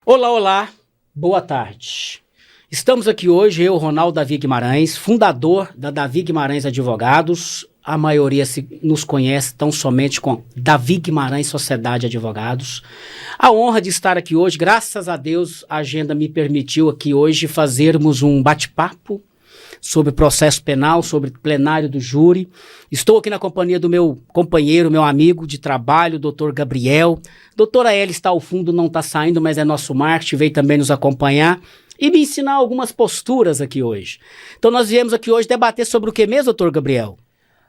Olá, olá, boa tarde. Estamos aqui hoje, eu, Ronaldo Davi Guimarães, fundador da Davi Guimarães Advogados. A maioria nos conhece tão somente com Davi Guimarães Sociedade Advogados. A honra de estar aqui hoje, graças a Deus, a agenda me permitiu aqui hoje fazermos um bate-papo sobre processo penal, sobre plenário do júri. Estou aqui na companhia do meu companheiro, meu amigo de trabalho, doutor Gabriel. Doutora Ela está ao fundo, não está saindo, mas é nosso marketing, veio também nos acompanhar e me ensinar algumas posturas aqui hoje. Então nós viemos aqui hoje debater sobre o que mesmo, doutor Gabriel?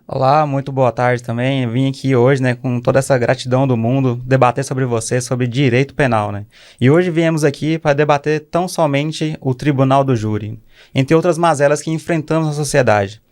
Olá, muito boa tarde também. Vim aqui hoje, com toda essa gratidão do mundo, debater sobre você, sobre direito penal, E hoje viemos aqui para debater tão somente o Tribunal do Júri, entre outras mazelas que enfrentamos na sociedade.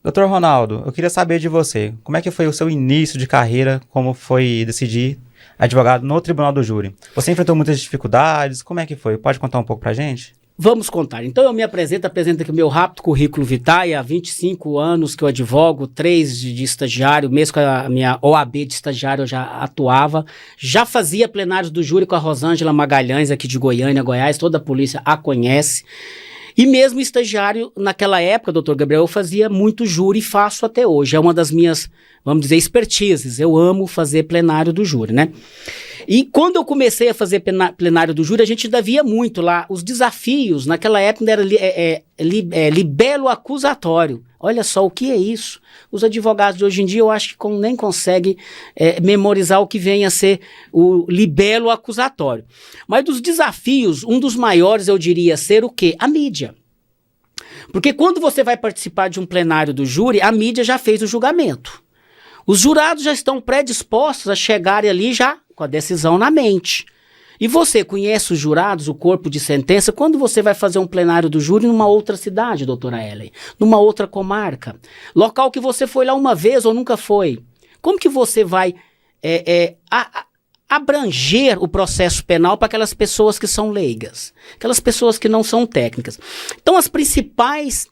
Doutor Ronaldo, eu queria saber de você, como é que foi o seu início de carreira, como foi decidir advogado no Tribunal do Júri? Você enfrentou muitas dificuldades, como é que foi? Pode contar um pouco pra gente? Vamos contar. Então eu me apresento aqui o meu rápido currículo vitae. Há 25 anos que eu advogo, 3 de estagiário, mesmo com a minha OAB de estagiário eu já atuava. Já fazia plenários do júri com a Rosângela Magalhães, aqui de Goiânia, Goiás, toda a polícia a conhece. E mesmo estagiário, naquela época, doutor Gabriel, eu fazia muito júri e faço até hoje. É uma das minhas, vamos dizer, expertises. Eu amo fazer plenário do júri, E quando eu comecei a fazer plenário do júri, a gente ainda via muito lá os desafios. Naquela época era libelo acusatório. Olha só o que é isso. Os advogados de hoje em dia eu acho que nem conseguem memorizar o que vem a ser o libelo acusatório. Mas dos desafios, um dos maiores eu diria ser o quê? A mídia. Porque quando você vai participar de um plenário do júri, a mídia já fez o julgamento. Os jurados já estão predispostos a chegarem ali já com a decisão na mente. E você conhece os jurados, o corpo de sentença, quando você vai fazer um plenário do júri numa outra cidade, doutora Ellen, numa outra comarca, local que você foi lá uma vez ou nunca foi. Como que você vai abranger o processo penal para aquelas pessoas que são leigas, aquelas pessoas que não são técnicas? Então as principais,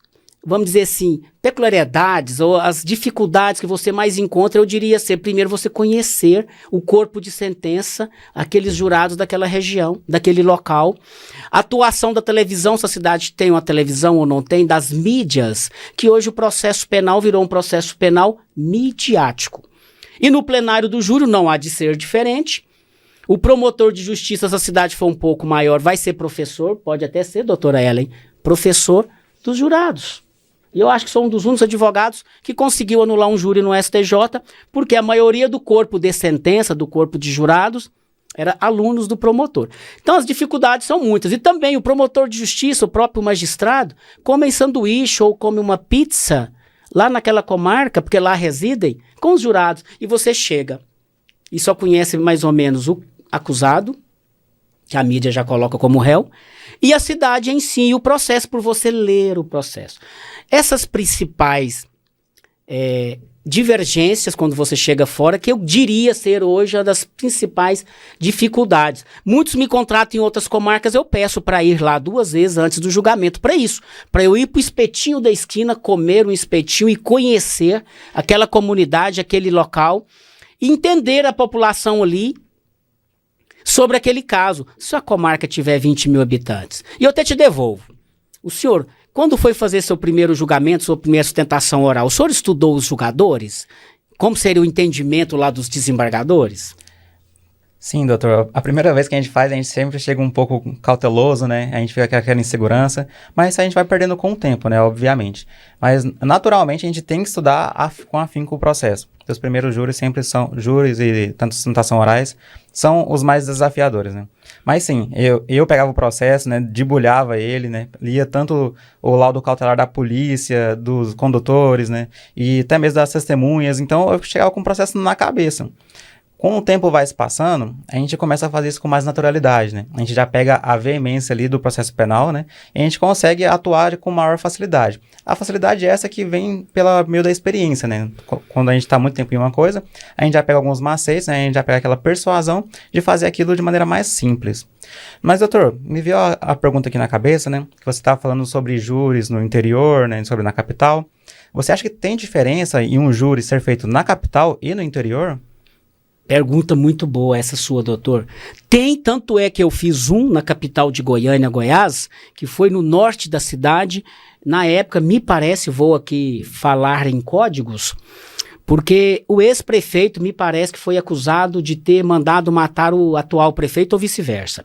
vamos dizer assim, peculiaridades ou as dificuldades que você mais encontra, eu diria ser, primeiro, você conhecer o corpo de sentença, aqueles jurados daquela região, daquele local. A atuação da televisão, se a cidade tem uma televisão ou não tem, das mídias, que hoje o processo penal virou um processo penal midiático. E no plenário do júri não há de ser diferente. O promotor de justiça, se a cidade for um pouco maior, vai ser professor, pode até ser, doutora Ellen, professor dos jurados. E eu acho que sou um dos únicos advogados que conseguiu anular um júri no STJ, porque a maioria do corpo de sentença, do corpo de jurados, era alunos do promotor. Então as dificuldades são muitas. E também o promotor de justiça, o próprio magistrado, come sanduíche ou come uma pizza lá naquela comarca, porque lá residem, com os jurados. E você chega e só conhece mais ou menos o acusado, que a mídia já coloca como réu, e a cidade em si, e o processo, por você ler o processo. Essas principais divergências, quando você chega fora, que eu diria ser hoje uma das principais dificuldades. Muitos me contratam em outras comarcas, eu peço para ir lá 2 vezes antes do julgamento, para isso, para eu ir para o espetinho da esquina, comer um espetinho e conhecer aquela comunidade, aquele local, e entender a população ali, sobre aquele caso, se a comarca tiver 20 mil habitantes. E eu até te devolvo. O senhor, quando foi fazer seu primeiro julgamento, sua primeira sustentação oral, o senhor estudou os julgadores? Como seria o entendimento lá dos desembargadores? Sim, doutor. A primeira vez que a gente sempre chega um pouco cauteloso, A gente fica com aquela insegurança, mas isso a gente vai perdendo com o tempo, obviamente. Mas, naturalmente, a gente tem que estudar com afinco o processo. Os primeiros júris sempre são, júris e tanto sustentação orais, são os mais desafiadores, Mas sim, eu pegava o processo, debulhava ele, lia tanto o laudo cautelar da polícia, dos condutores, e até mesmo das testemunhas, então eu chegava com o processo na cabeça. Com o tempo vai se passando, a gente começa a fazer isso com mais naturalidade, A gente já pega a veemência ali do processo penal, E a gente consegue atuar com maior facilidade. A facilidade é essa que vem pela meio da experiência, Quando a gente está muito tempo em uma coisa, a gente já pega alguns macetes, A gente já pega aquela persuasão de fazer aquilo de maneira mais simples. Mas, doutor, me veio a pergunta aqui na cabeça, Que você estava falando sobre júris no interior, sobre na capital. Você acha que tem diferença em um júri ser feito na capital e no interior? Pergunta muito boa essa sua, doutor. Tem, tanto é que eu fiz um na capital de Goiânia, Goiás, que foi no norte da cidade. Na época, me parece, vou aqui falar em códigos, porque o ex-prefeito me parece que foi acusado de ter mandado matar o atual prefeito ou vice-versa.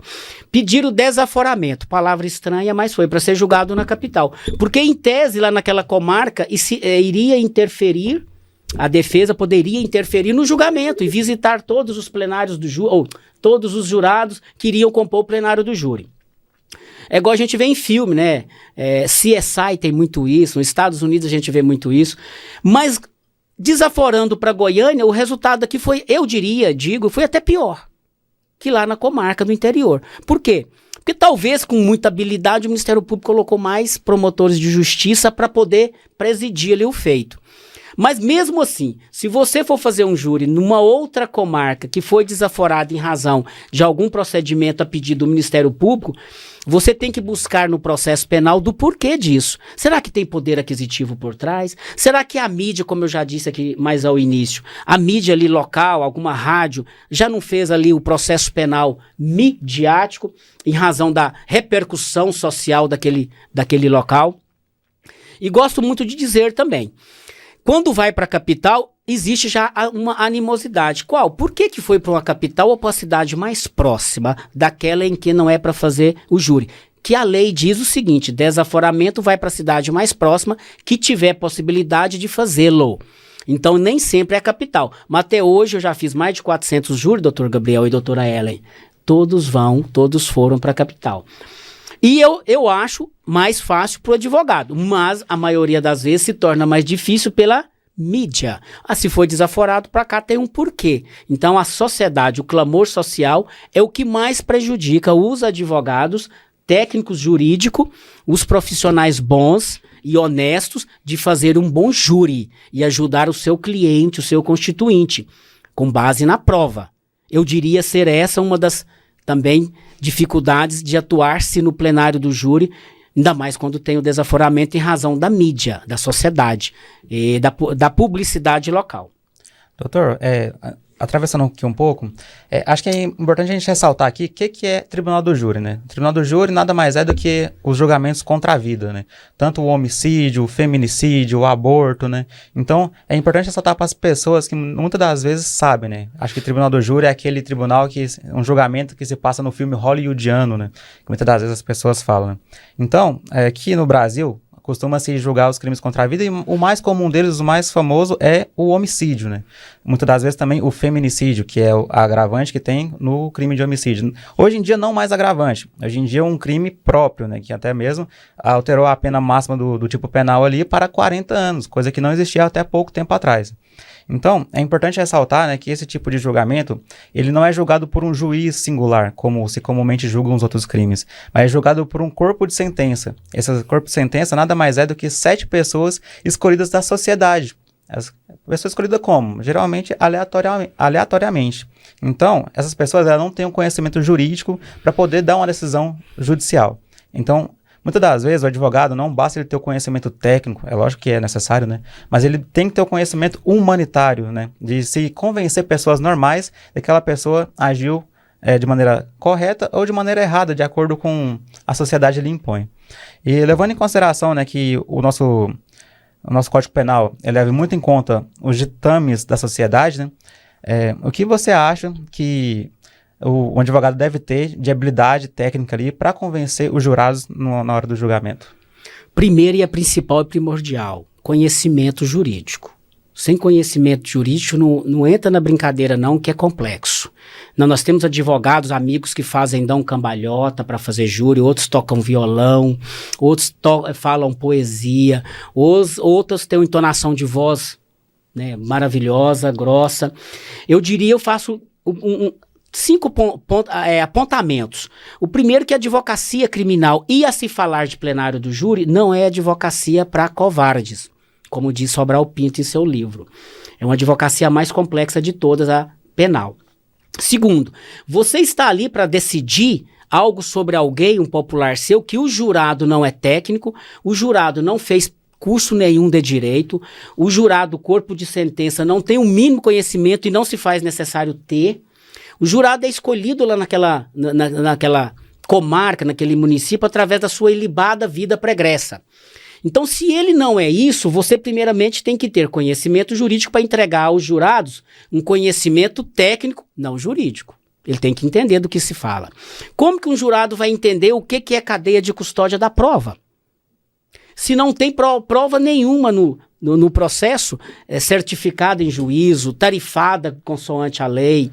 Pediram desaforamento, palavra estranha, mas foi para ser julgado na capital. Porque em tese, lá naquela comarca, iria interferir, a defesa poderia interferir no julgamento e visitar todos os plenários do júri, ou todos os jurados que iriam compor o plenário do júri. É igual a gente vê em filme, né? CSI tem muito isso, nos Estados Unidos a gente vê muito isso, mas desaforando para Goiânia, o resultado aqui foi, foi até pior que lá na comarca do interior. Por quê? Porque talvez com muita habilidade o Ministério Público colocou mais promotores de justiça para poder presidir ali o feito. Mas mesmo assim, se você for fazer um júri numa outra comarca que foi desaforada em razão de algum procedimento a pedido do Ministério Público, você tem que buscar no processo penal do porquê disso. Será que tem poder aquisitivo por trás? Será que a mídia, como eu já disse aqui mais ao início, a mídia ali local, alguma rádio, já não fez ali o processo penal midiático em razão da repercussão social daquele local? E gosto muito de dizer também, quando vai para a capital, existe já uma animosidade. Qual? Por que foi para uma capital ou para uma cidade mais próxima daquela em que não é para fazer o júri? Que a lei diz o seguinte, desaforamento vai para a cidade mais próxima que tiver possibilidade de fazê-lo. Então nem sempre é a capital. Mas até hoje eu já fiz mais de 400 júris, doutor Gabriel e doutora Ellen. Todos foram para a capital. E eu acho mais fácil para o advogado, mas a maioria das vezes se torna mais difícil pela mídia. Se foi desaforado, para cá tem um porquê. Então a sociedade, o clamor social é o que mais prejudica os advogados, técnicos jurídicos, os profissionais bons e honestos de fazer um bom júri e ajudar o seu cliente, o seu constituinte, com base na prova. Eu diria ser essa uma das também dificuldades de atuar-se no plenário do júri, ainda mais quando tem o desaforamento em razão da mídia, da sociedade e da publicidade local. Doutor, atravessando aqui um pouco, acho que é importante a gente ressaltar aqui o que é tribunal do júri, né? O tribunal do júri nada mais é do que os julgamentos contra a vida, né? Tanto o homicídio, o feminicídio, o aborto, né? Então, é importante ressaltar para as pessoas que muitas das vezes sabem, né? Acho que o tribunal do júri é aquele tribunal um julgamento que se passa no filme hollywoodiano, né? Que muitas das vezes as pessoas falam, né? Então, aqui no Brasil, costuma-se julgar os crimes contra a vida e o mais comum deles, o mais famoso, é o homicídio, né? Muitas das vezes também o feminicídio, que é o agravante que tem no crime de homicídio. Hoje em dia não mais agravante, hoje em dia é um crime próprio, né? Que até mesmo alterou a pena máxima do tipo penal ali para 40 anos, coisa que não existia até pouco tempo atrás. Então, é importante ressaltar, né, que esse tipo de julgamento, ele não é julgado por um juiz singular, como se comumente julgam os outros crimes, mas é julgado por um corpo de sentença. Esse corpo de sentença nada mais é do que 7 pessoas escolhidas da sociedade. As pessoas escolhidas como? Geralmente aleatoriamente. Então, essas pessoas elas não têm um conhecimento jurídico para poder dar uma decisão judicial. Então, muitas das vezes o advogado não basta ele ter o conhecimento técnico, é lógico que é necessário, né? Mas ele tem que ter o conhecimento humanitário, né? De se convencer pessoas normais de que aquela pessoa agiu de maneira correta ou de maneira errada, de acordo com a sociedade lhe impõe. E levando em consideração, né, que o nosso Código Penal ele leva muito em conta os ditames da sociedade, né? O que você acha que o advogado deve ter de habilidade técnica ali para convencer os jurados na hora do julgamento? Primeiro e a principal e primordial, conhecimento jurídico. Sem conhecimento jurídico não entra na brincadeira não, que é complexo. Não, nós temos advogados, amigos que dão cambalhota para fazer júri, outros tocam violão, outros falam poesia, outros têm uma entonação de voz, né, maravilhosa, grossa. Eu diria, eu faço 5 apontamentos. O primeiro que a advocacia criminal e a se falar de plenário do júri não é advocacia para covardes, como diz Sobral Pinto em seu livro. É uma advocacia mais complexa de todas, a penal. Segundo, você está ali para decidir algo sobre alguém, um popular seu, que o jurado não é técnico, o jurado não fez curso nenhum de direito, o jurado, o corpo de sentença, não tem o mínimo conhecimento e não se faz necessário ter. O jurado é escolhido lá naquela comarca, naquele município, através da sua ilibada vida pregressa. Então, se ele não é isso, você primeiramente tem que ter conhecimento jurídico para entregar aos jurados um conhecimento técnico, não jurídico. Ele tem que entender do que se fala. Como que um jurado vai entender o que é cadeia de custódia da prova? Se não tem prova nenhuma no processo, certificada em juízo, tarifada consoante a lei,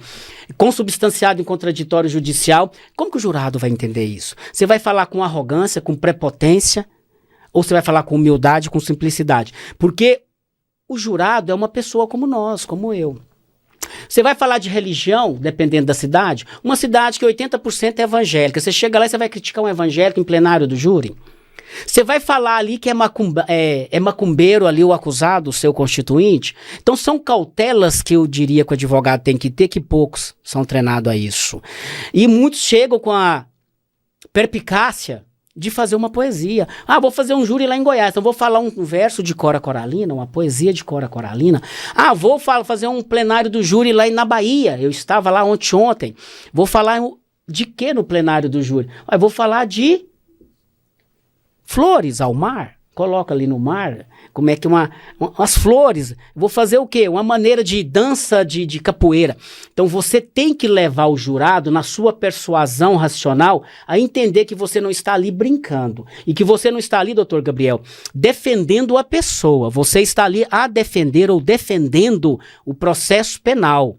consubstanciada em contraditório judicial, como que o jurado vai entender isso? Você vai falar com arrogância, com prepotência, ou você vai falar com humildade, com simplicidade? Porque o jurado é uma pessoa como nós, como eu. Você vai falar de religião, dependendo da cidade, uma cidade que 80% é evangélica. Você chega lá e você vai criticar um evangélico em plenário do júri? Você vai falar ali que é macumbeiro ali o acusado, o seu constituinte? Então são cautelas que eu diria que o advogado tem que ter, que poucos são treinados a isso. E muitos chegam com a perpicácia de fazer uma poesia. Vou fazer um júri lá em Goiás, então vou falar um verso de Cora Coralina, uma poesia de Cora Coralina. Vou fazer um plenário do júri lá na Bahia, eu estava lá ontem. Vou falar de quê no plenário do júri? Eu vou falar de flores ao mar. Coloca ali no mar, como é que as flores, vou fazer o quê? Uma maneira de dança de capoeira. Então você tem que levar o jurado na sua persuasão racional a entender que você não está ali brincando e que você não está ali, doutor Gabriel, defendendo a pessoa. Você está ali a defender ou defendendo o processo penal.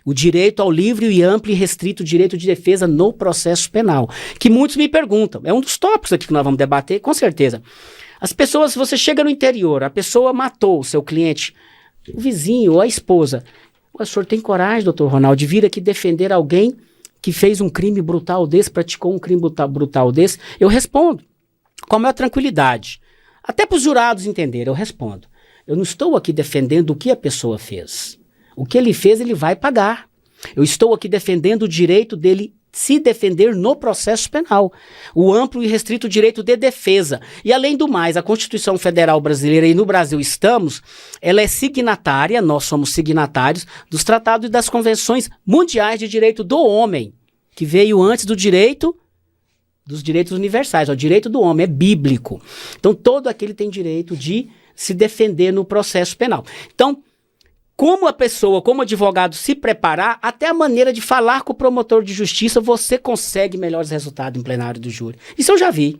O direito ao livre e amplo e restrito direito de defesa no processo penal. Que muitos me perguntam. É um dos tópicos aqui que nós vamos debater, com certeza. As pessoas, se você chega no interior, a pessoa matou o seu cliente, o vizinho ou a esposa. O senhor tem coragem, doutor Ronaldo, de vir aqui defender alguém que fez um crime brutal desse, praticou um crime brutal desse? Eu respondo com a maior tranquilidade. Até para os jurados entenderem, eu respondo. Eu não estou aqui defendendo o que a pessoa fez. O que ele fez, ele vai pagar. Eu estou aqui defendendo o direito dele se defender no processo penal, o amplo e restrito direito de defesa. E além do mais, a Constituição Federal Brasileira, e no Brasil estamos, ela é signatária, nós somos signatários, dos tratados e das convenções mundiais de direito do homem, que veio antes dos direitos universais. O direito do homem é bíblico. Então todo aquele tem direito de se defender no processo penal. Então, como a pessoa, como advogado, se preparar, até a maneira de falar com o promotor de justiça, você consegue melhores resultados em plenário do júri. Isso eu já vi.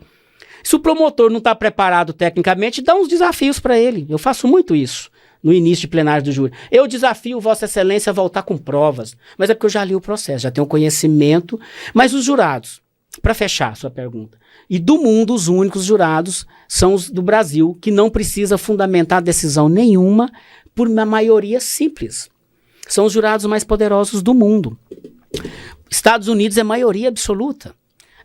Se o promotor não está preparado tecnicamente, dá uns desafios para ele. Eu faço muito isso no início de plenário do júri. Eu desafio Vossa Excelência a voltar com provas, mas é porque eu já li o processo, já tenho conhecimento. Mas os jurados, para fechar a sua pergunta, e do mundo, os únicos jurados são os do Brasil, que não precisa fundamentar decisão nenhuma, por uma maioria simples. São os jurados mais poderosos do mundo. Estados Unidos é maioria absoluta.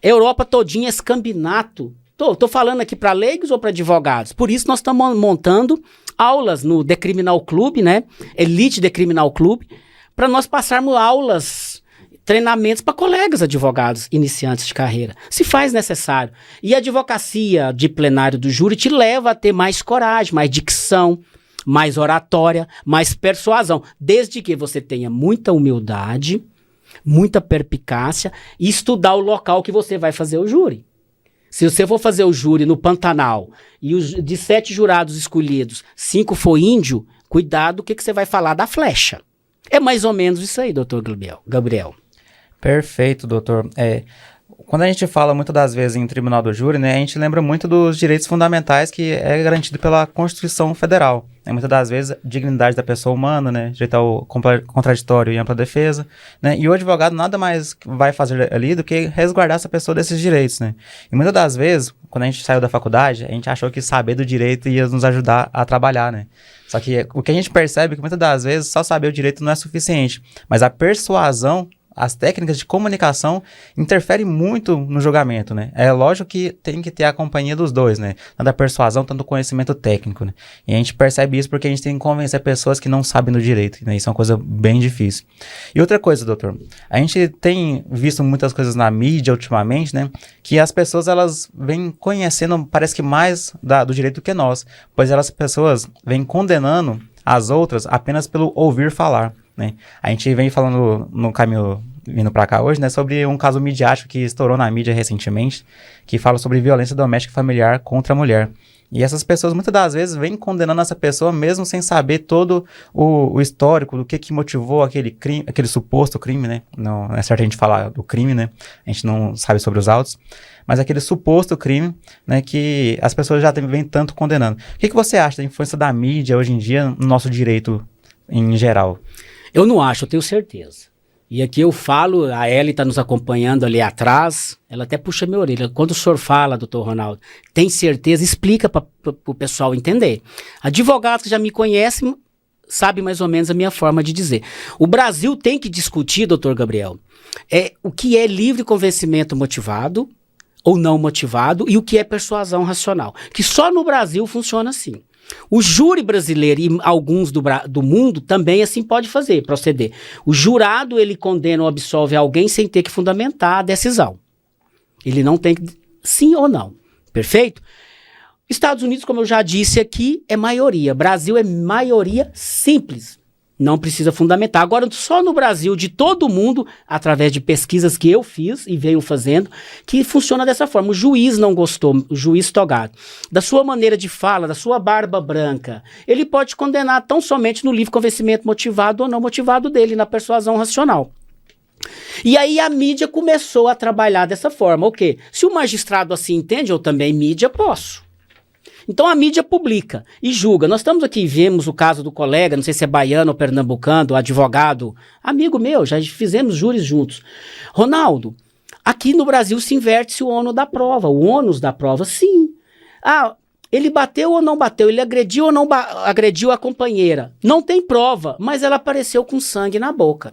Europa todinha é escambinato. Tô falando aqui para leigos ou para advogados? Por isso nós estamos montando aulas no The Criminal Club, né? Elite The Criminal Club, para nós passarmos aulas, treinamentos para colegas advogados iniciantes de carreira. Se faz necessário. E a advocacia de plenário do júri te leva a ter mais coragem, mais dicção, mais oratória, mais persuasão, desde que você tenha muita humildade, muita perpicácia e estudar o local que você vai fazer o júri. Se você for fazer o júri no Pantanal e de 7 jurados escolhidos, 5 for índio, cuidado o que você vai falar da flecha. É mais ou menos isso aí, doutor Gabriel. Perfeito, doutor. Quando a gente fala muitas das vezes em tribunal do júri, né, a gente lembra muito dos direitos fundamentais que é garantido pela Constituição Federal. Muitas das vezes, a dignidade da pessoa humana, né, direito ao contraditório e ampla defesa, né, e o advogado nada mais vai fazer ali do que resguardar essa pessoa desses direitos, né. E muitas das vezes, quando a gente saiu da faculdade, a gente achou que saber do direito ia nos ajudar a trabalhar, né. Só que o que a gente percebe é que muitas das vezes só saber o direito não é suficiente, mas a persuasão as técnicas de comunicação interferem muito no julgamento, né? É lógico que tem que ter a companhia dos dois, né? Tanto a persuasão, tanto o conhecimento técnico, né? E a gente percebe isso porque a gente tem que convencer pessoas que não sabem do direito, né? Isso é uma coisa bem difícil. E outra coisa, doutor, a gente tem visto muitas coisas na mídia ultimamente, né? Que as pessoas, elas vêm conhecendo, parece que mais do direito do que nós, pois as pessoas vêm condenando as outras apenas pelo ouvir falar, né? A gente vem falando no caminho vindo para cá hoje, né, sobre um caso midiático que estourou na mídia recentemente, que fala sobre violência doméstica e familiar contra a mulher. E essas pessoas, muitas das vezes, vêm condenando essa pessoa mesmo sem saber todo o histórico do que motivou aquele crime, aquele suposto crime, né? Não é certo a gente falar do crime, né? A gente não sabe sobre os autos. Mas aquele suposto crime, né, que as pessoas já vêm tanto condenando. O que você acha da influência da mídia hoje em dia no nosso direito em geral? Eu não acho, eu tenho certeza. E aqui eu falo, a Ellie está nos acompanhando ali atrás, ela até puxa minha orelha. Quando o senhor fala, doutor Ronaldo, tem certeza, explica para o pessoal entender. Advogados que já me conhecem sabem mais ou menos a minha forma de dizer. O Brasil tem que discutir, doutor Gabriel, o que é livre convencimento motivado ou não motivado e o que é persuasão racional. Que só no Brasil funciona assim. O júri brasileiro e alguns do mundo também assim pode proceder. O jurado, ele condena ou absolve alguém sem ter que fundamentar a decisão. Ele não tem que, sim ou não. Perfeito? Estados Unidos, como eu já disse aqui, é maioria. Brasil é maioria simples. Não precisa fundamentar. Agora, só no Brasil, de todo mundo, através de pesquisas que eu fiz e venho fazendo, que funciona dessa forma. O juiz não gostou, o juiz togado, da sua maneira de fala, da sua barba branca, ele pode condenar tão somente no livre convencimento motivado ou não motivado dele, na persuasão racional. E aí a mídia começou a trabalhar dessa forma. O quê? Se o magistrado assim entende, eu também, mídia, posso. Então a mídia publica e julga. Nós estamos aqui, vemos o caso do colega, não sei se é baiano ou pernambucano, advogado, amigo meu, já fizemos júris juntos. Ronaldo, aqui no Brasil se inverte-se o ônus da prova. O ônus da prova, sim. Ele bateu ou não bateu? Ele agrediu ou não agrediu a companheira? Não tem prova, mas ela apareceu com sangue na boca.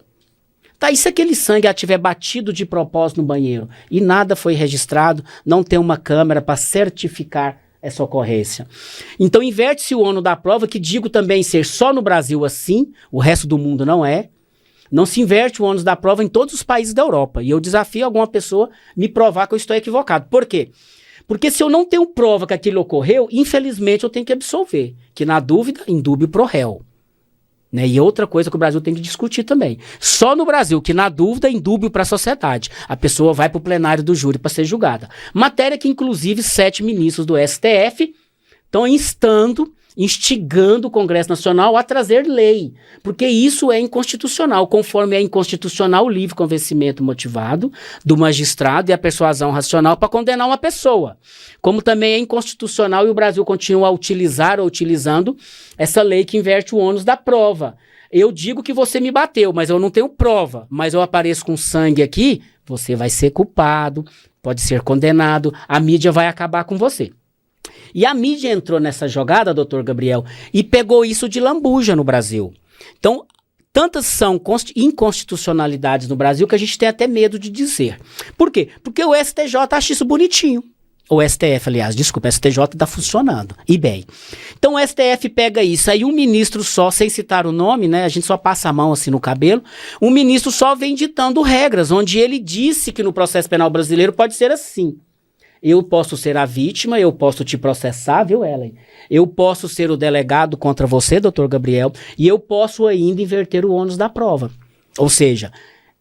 Tá, e se aquele sangue tiver batido de propósito no banheiro e nada foi registrado, não tem uma câmera para certificar essa ocorrência. Então inverte-se o ônus da prova, que digo também ser só no Brasil assim, o resto do mundo não é. Não se inverte o ônus da prova em todos os países da Europa. E eu desafio alguma pessoa me provar que eu estou equivocado. Por quê? Porque se eu não tenho prova que aquilo ocorreu, infelizmente eu tenho que absolver. Que na dúvida, indúbio pro réu. Né? E outra coisa que o Brasil tem que discutir também. Só no Brasil, que na dúvida, indúbio para a sociedade. A pessoa vai para o plenário do júri para ser julgada. Matéria que, inclusive, 7 ministros do STF estão instigando o Congresso Nacional a trazer lei. Porque isso é inconstitucional. Conforme é inconstitucional o livre convencimento motivado do magistrado e a persuasão racional para condenar uma pessoa. Como também é inconstitucional e o Brasil continua a utilizar ou utilizando essa lei que inverte o ônus da prova. Eu digo que você me bateu, mas eu não tenho prova. Mas eu apareço com sangue aqui, você vai ser culpado, pode ser condenado, a mídia vai acabar com você. E a mídia entrou nessa jogada, doutor Gabriel, e pegou isso de lambuja no Brasil. Então, tantas são inconstitucionalidades no Brasil que a gente tem até medo de dizer. Por quê? Porque o STJ acha isso bonitinho. O STF, aliás, desculpa, o STJ está funcionando, e bem. Então o STF pega isso, aí um ministro só, sem citar o nome, né, a gente só passa a mão assim no cabelo, um ministro só vem ditando regras, onde ele disse que no processo penal brasileiro pode ser assim. Eu posso ser a vítima, eu posso te processar, viu, Ellen? Eu posso ser o delegado contra você, doutor Gabriel, e eu posso ainda inverter o ônus da prova. Ou seja,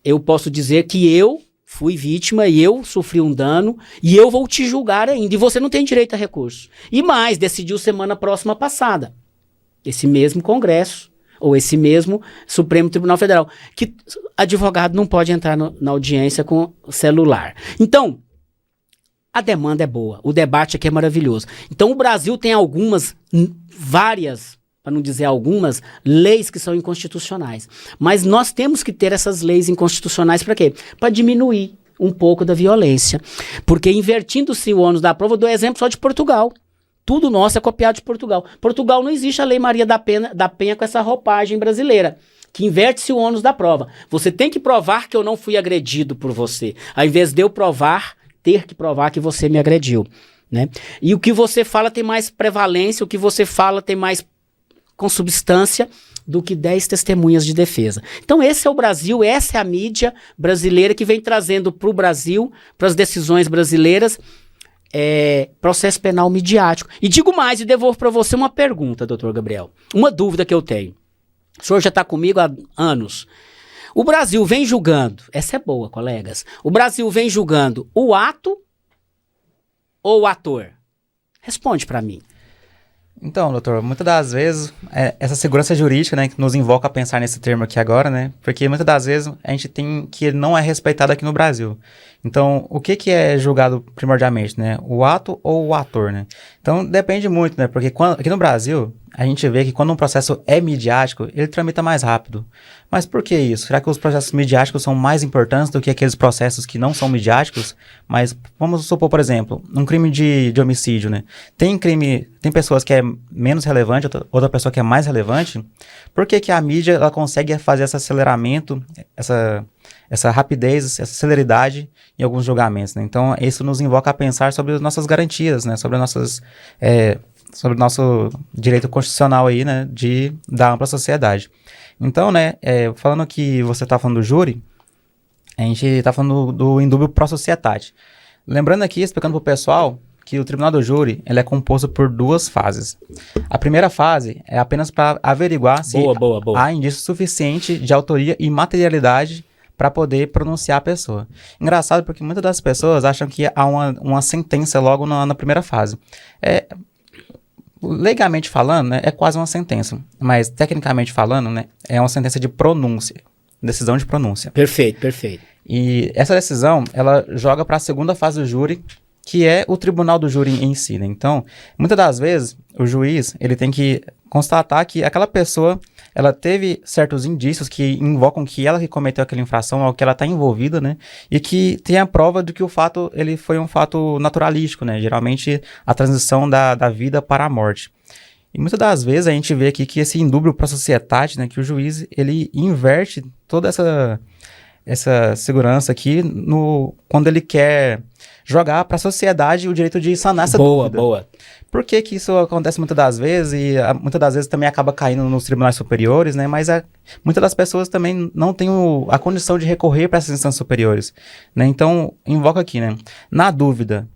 eu posso dizer que eu fui vítima e eu sofri um dano e eu vou te julgar ainda. E você não tem direito a recurso. E mais, decidiu semana próxima passada, esse mesmo Congresso, ou esse mesmo Supremo Tribunal Federal, que advogado não pode entrar na audiência com celular. Então, a demanda é boa, o debate aqui é maravilhoso. Então o Brasil tem várias, para não dizer algumas, leis que são inconstitucionais. Mas nós temos que ter essas leis inconstitucionais para quê? Para diminuir um pouco da violência. Porque invertindo-se o ônus da prova, eu dou exemplo só de Portugal. Tudo nosso é copiado de Portugal. Portugal não existe a Lei Maria da Penha com essa roupagem brasileira. que inverte-se o ônus da prova. Você tem que provar que eu não fui agredido por você, ao invés de eu ter que provar que você me agrediu, né? E o que você fala tem mais prevalência, o que você fala tem mais consubstância do que 10 testemunhas de defesa. Então esse é o Brasil, essa é a mídia brasileira que vem trazendo para o Brasil, para as decisões brasileiras, processo penal midiático. E digo mais, e devolvo para você uma pergunta, doutor Gabriel, uma dúvida que eu tenho. O senhor já está comigo há anos. O Brasil vem julgando, essa é boa, colegas, o Brasil vem julgando o ato ou o ator? Responde para mim. Então, doutor, muitas das vezes, essa segurança jurídica, né, que nos invoca a pensar nesse termo aqui agora, né, porque muitas das vezes a gente tem que ele não é respeitado aqui no Brasil. Então, o que é julgado primordialmente, né, o ato ou o ator, né? Então, depende muito, né, porque aqui no Brasil, a gente vê que quando um processo é midiático, ele tramita mais rápido. Mas por que isso? Será que os processos midiáticos são mais importantes do que aqueles processos que não são midiáticos? Mas vamos supor, por exemplo, um crime de homicídio, né? Tem pessoas que é menos relevante, outra pessoa que é mais relevante. Por que a mídia ela consegue fazer esse aceleramento, essa rapidez, essa celeridade em alguns julgamentos, né? Então, isso nos invoca a pensar sobre as nossas garantias, né? Sobre o nosso direito constitucional aí, né, da ampla sociedade. Então, né, falando que você está falando do júri, a gente está falando do indúbio pro societate. Lembrando aqui, explicando para o pessoal, que o tribunal do júri ele é composto por 2 fases. A primeira fase é apenas para averiguar se há indício suficiente de autoria e materialidade para poder pronunciar a pessoa. Engraçado porque muitas das pessoas acham que há uma sentença logo na primeira fase. Legalmente falando, né, é quase uma sentença, mas tecnicamente falando, né, é uma sentença de pronúncia, decisão de pronúncia. Perfeito, perfeito. E essa decisão, ela joga para a segunda fase do júri, que é o tribunal do júri em si, né? Então, muitas das vezes, o juiz, ele tem que constatar que aquela pessoa, ela teve certos indícios que invocam que ela que cometeu aquela infração, ou que ela está envolvida, né? E que tem a prova de que o fato, ele foi um fato naturalístico, né? Geralmente, a transição da vida para a morte. E muitas das vezes, a gente vê aqui que esse indúbio para a sociedade, né? Que o juiz, ele inverte toda essa segurança aqui quando ele quer jogar para a sociedade o direito de sanar essa dúvida. Boa. Por que isso acontece muitas das vezes e muitas das vezes também acaba caindo nos tribunais superiores, né? Mas muitas das pessoas também não têm a condição de recorrer para essas instâncias superiores, né? Então, invoca aqui, né? Na dúvida,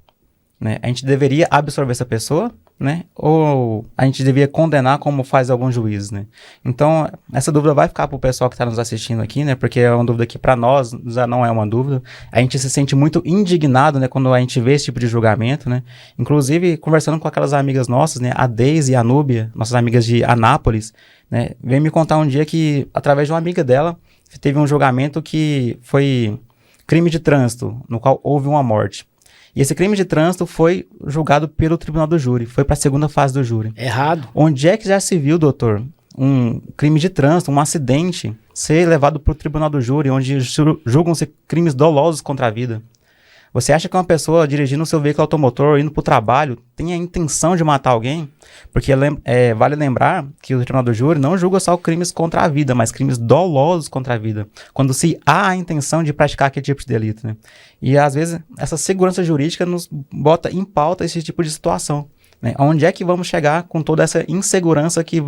né? A gente deveria absorver essa pessoa, né? Ou a gente devia condenar como faz alguns juízes, né? Então, essa dúvida vai ficar para o pessoal que está nos assistindo aqui, né? Porque é uma dúvida que para nós já não é uma dúvida. A gente se sente muito indignado, né? Quando a gente vê esse tipo de julgamento, né? Inclusive, conversando com aquelas amigas nossas, né? A Deise e a Núbia, nossas amigas de Anápolis, né? Veio me contar um dia que, através de uma amiga dela, teve um julgamento que foi crime de trânsito, no qual houve uma morte. E esse crime de trânsito foi julgado pelo tribunal do júri, foi para a segunda fase do júri. Errado. Onde é que já se viu, doutor, um crime de trânsito, um acidente, ser levado para o tribunal do júri, onde julgam-se crimes dolosos contra a vida? Você acha que uma pessoa dirigindo o seu veículo automotor, indo para o trabalho, tem a intenção de matar alguém? Porque vale lembrar que o tribunal do júri não julga só crimes contra a vida, mas crimes dolosos contra a vida, quando se há a intenção de praticar aquele tipo de delito, né? E às vezes essa segurança jurídica nos bota em pauta esse tipo de situação, né? Onde é que vamos chegar com toda essa insegurança que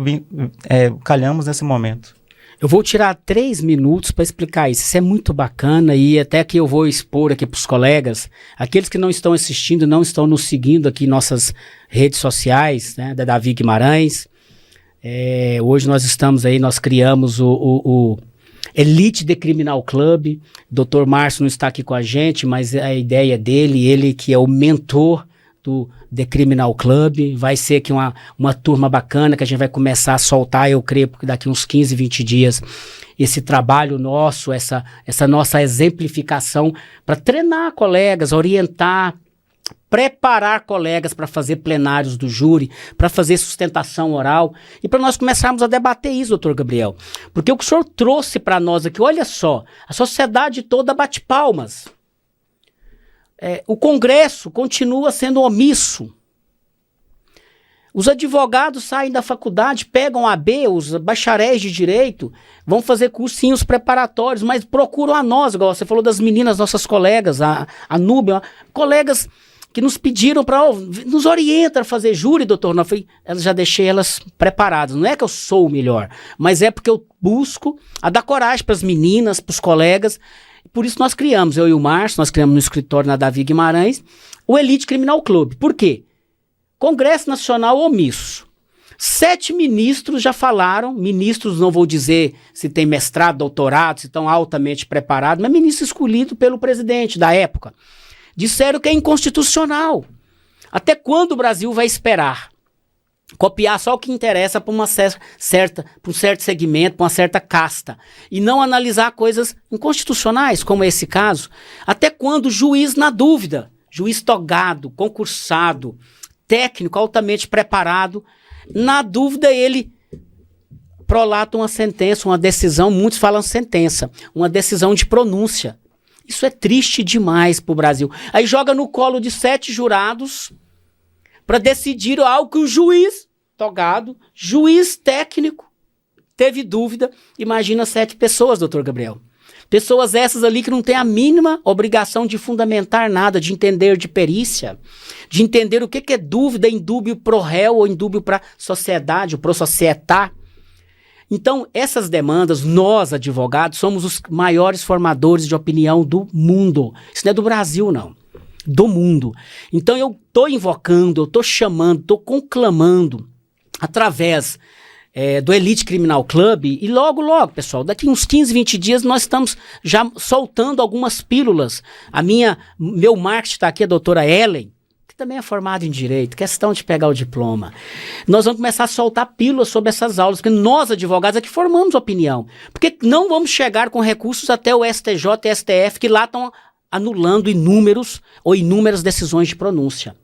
calhamos nesse momento? Eu vou tirar 3 minutos para explicar isso. Isso é muito bacana e até que eu vou expor aqui para os colegas, aqueles que não estão assistindo, não estão nos seguindo aqui em nossas redes sociais, né, da Davi Guimarães. Hoje nós estamos aí, nós criamos o Elite The Criminal Club. Dr. Márcio não está aqui com a gente, mas a ideia dele, ele que é o mentor do The Criminal Club, vai ser aqui uma turma bacana que a gente vai começar a soltar, eu creio, porque daqui uns 15, 20 dias, esse trabalho nosso, essa nossa exemplificação para treinar colegas, orientar, preparar colegas para fazer plenários do júri, para fazer sustentação oral e para nós começarmos a debater isso, doutor Gabriel. Porque o que o senhor trouxe para nós aqui, olha só, a sociedade toda bate palmas. O Congresso continua sendo omisso. Os advogados saem da faculdade, pegam a AB, os bacharéis de direito, vão fazer cursinhos preparatórios, mas procuram a nós, igual você falou das meninas, nossas colegas, a Núbia, colegas que nos pediram para nos orienta a fazer júri, doutor. Eu falei, já deixei elas preparadas. Não é que eu sou o melhor, mas é porque eu busco a dar coragem para as meninas, para os colegas. Por isso nós criamos, eu e o Márcio, nós criamos no escritório na Davi Guimarães, o Elite Criminal Club. Por quê? Congresso Nacional omisso. 7 ministros já falaram, ministros não vou dizer se tem mestrado, doutorado, se estão altamente preparados, mas ministro escolhido pelo presidente da época. Disseram que é inconstitucional. Até quando o Brasil vai esperar? Copiar só o que interessa para um certo segmento, para uma certa casta. E não analisar coisas inconstitucionais, como esse caso. Até quando o juiz na dúvida, juiz togado, concursado, técnico altamente preparado, na dúvida ele prolata uma sentença, uma decisão, muitos falam sentença, uma decisão de pronúncia. Isso é triste demais para o Brasil. Aí joga no colo de 7 jurados para decidir algo que o juiz togado, juiz técnico, teve dúvida. Imagina 7 pessoas, doutor Gabriel. Pessoas essas ali que não têm a mínima obrigação de fundamentar nada, de entender de perícia, de entender o que é dúvida, indúbio pro réu ou indúbio para a sociedade, pro societá. Então, essas demandas, nós, advogados, somos os maiores formadores de opinião do mundo. Isso não é do Brasil, não. Do mundo. Então, eu estou invocando, eu estou chamando, estou conclamando, através do Elite Criminal Club, e logo, pessoal, daqui uns 15, 20 dias nós estamos já soltando algumas pílulas. Meu marketing está aqui, a doutora Ellen, que também é formada em Direito, questão de pegar o diploma. Nós vamos começar a soltar pílulas sobre essas aulas, porque nós, advogados, é que formamos opinião. Porque não vamos chegar com recursos até o STJ e STF, que lá estão anulando inúmeras decisões de pronúncia.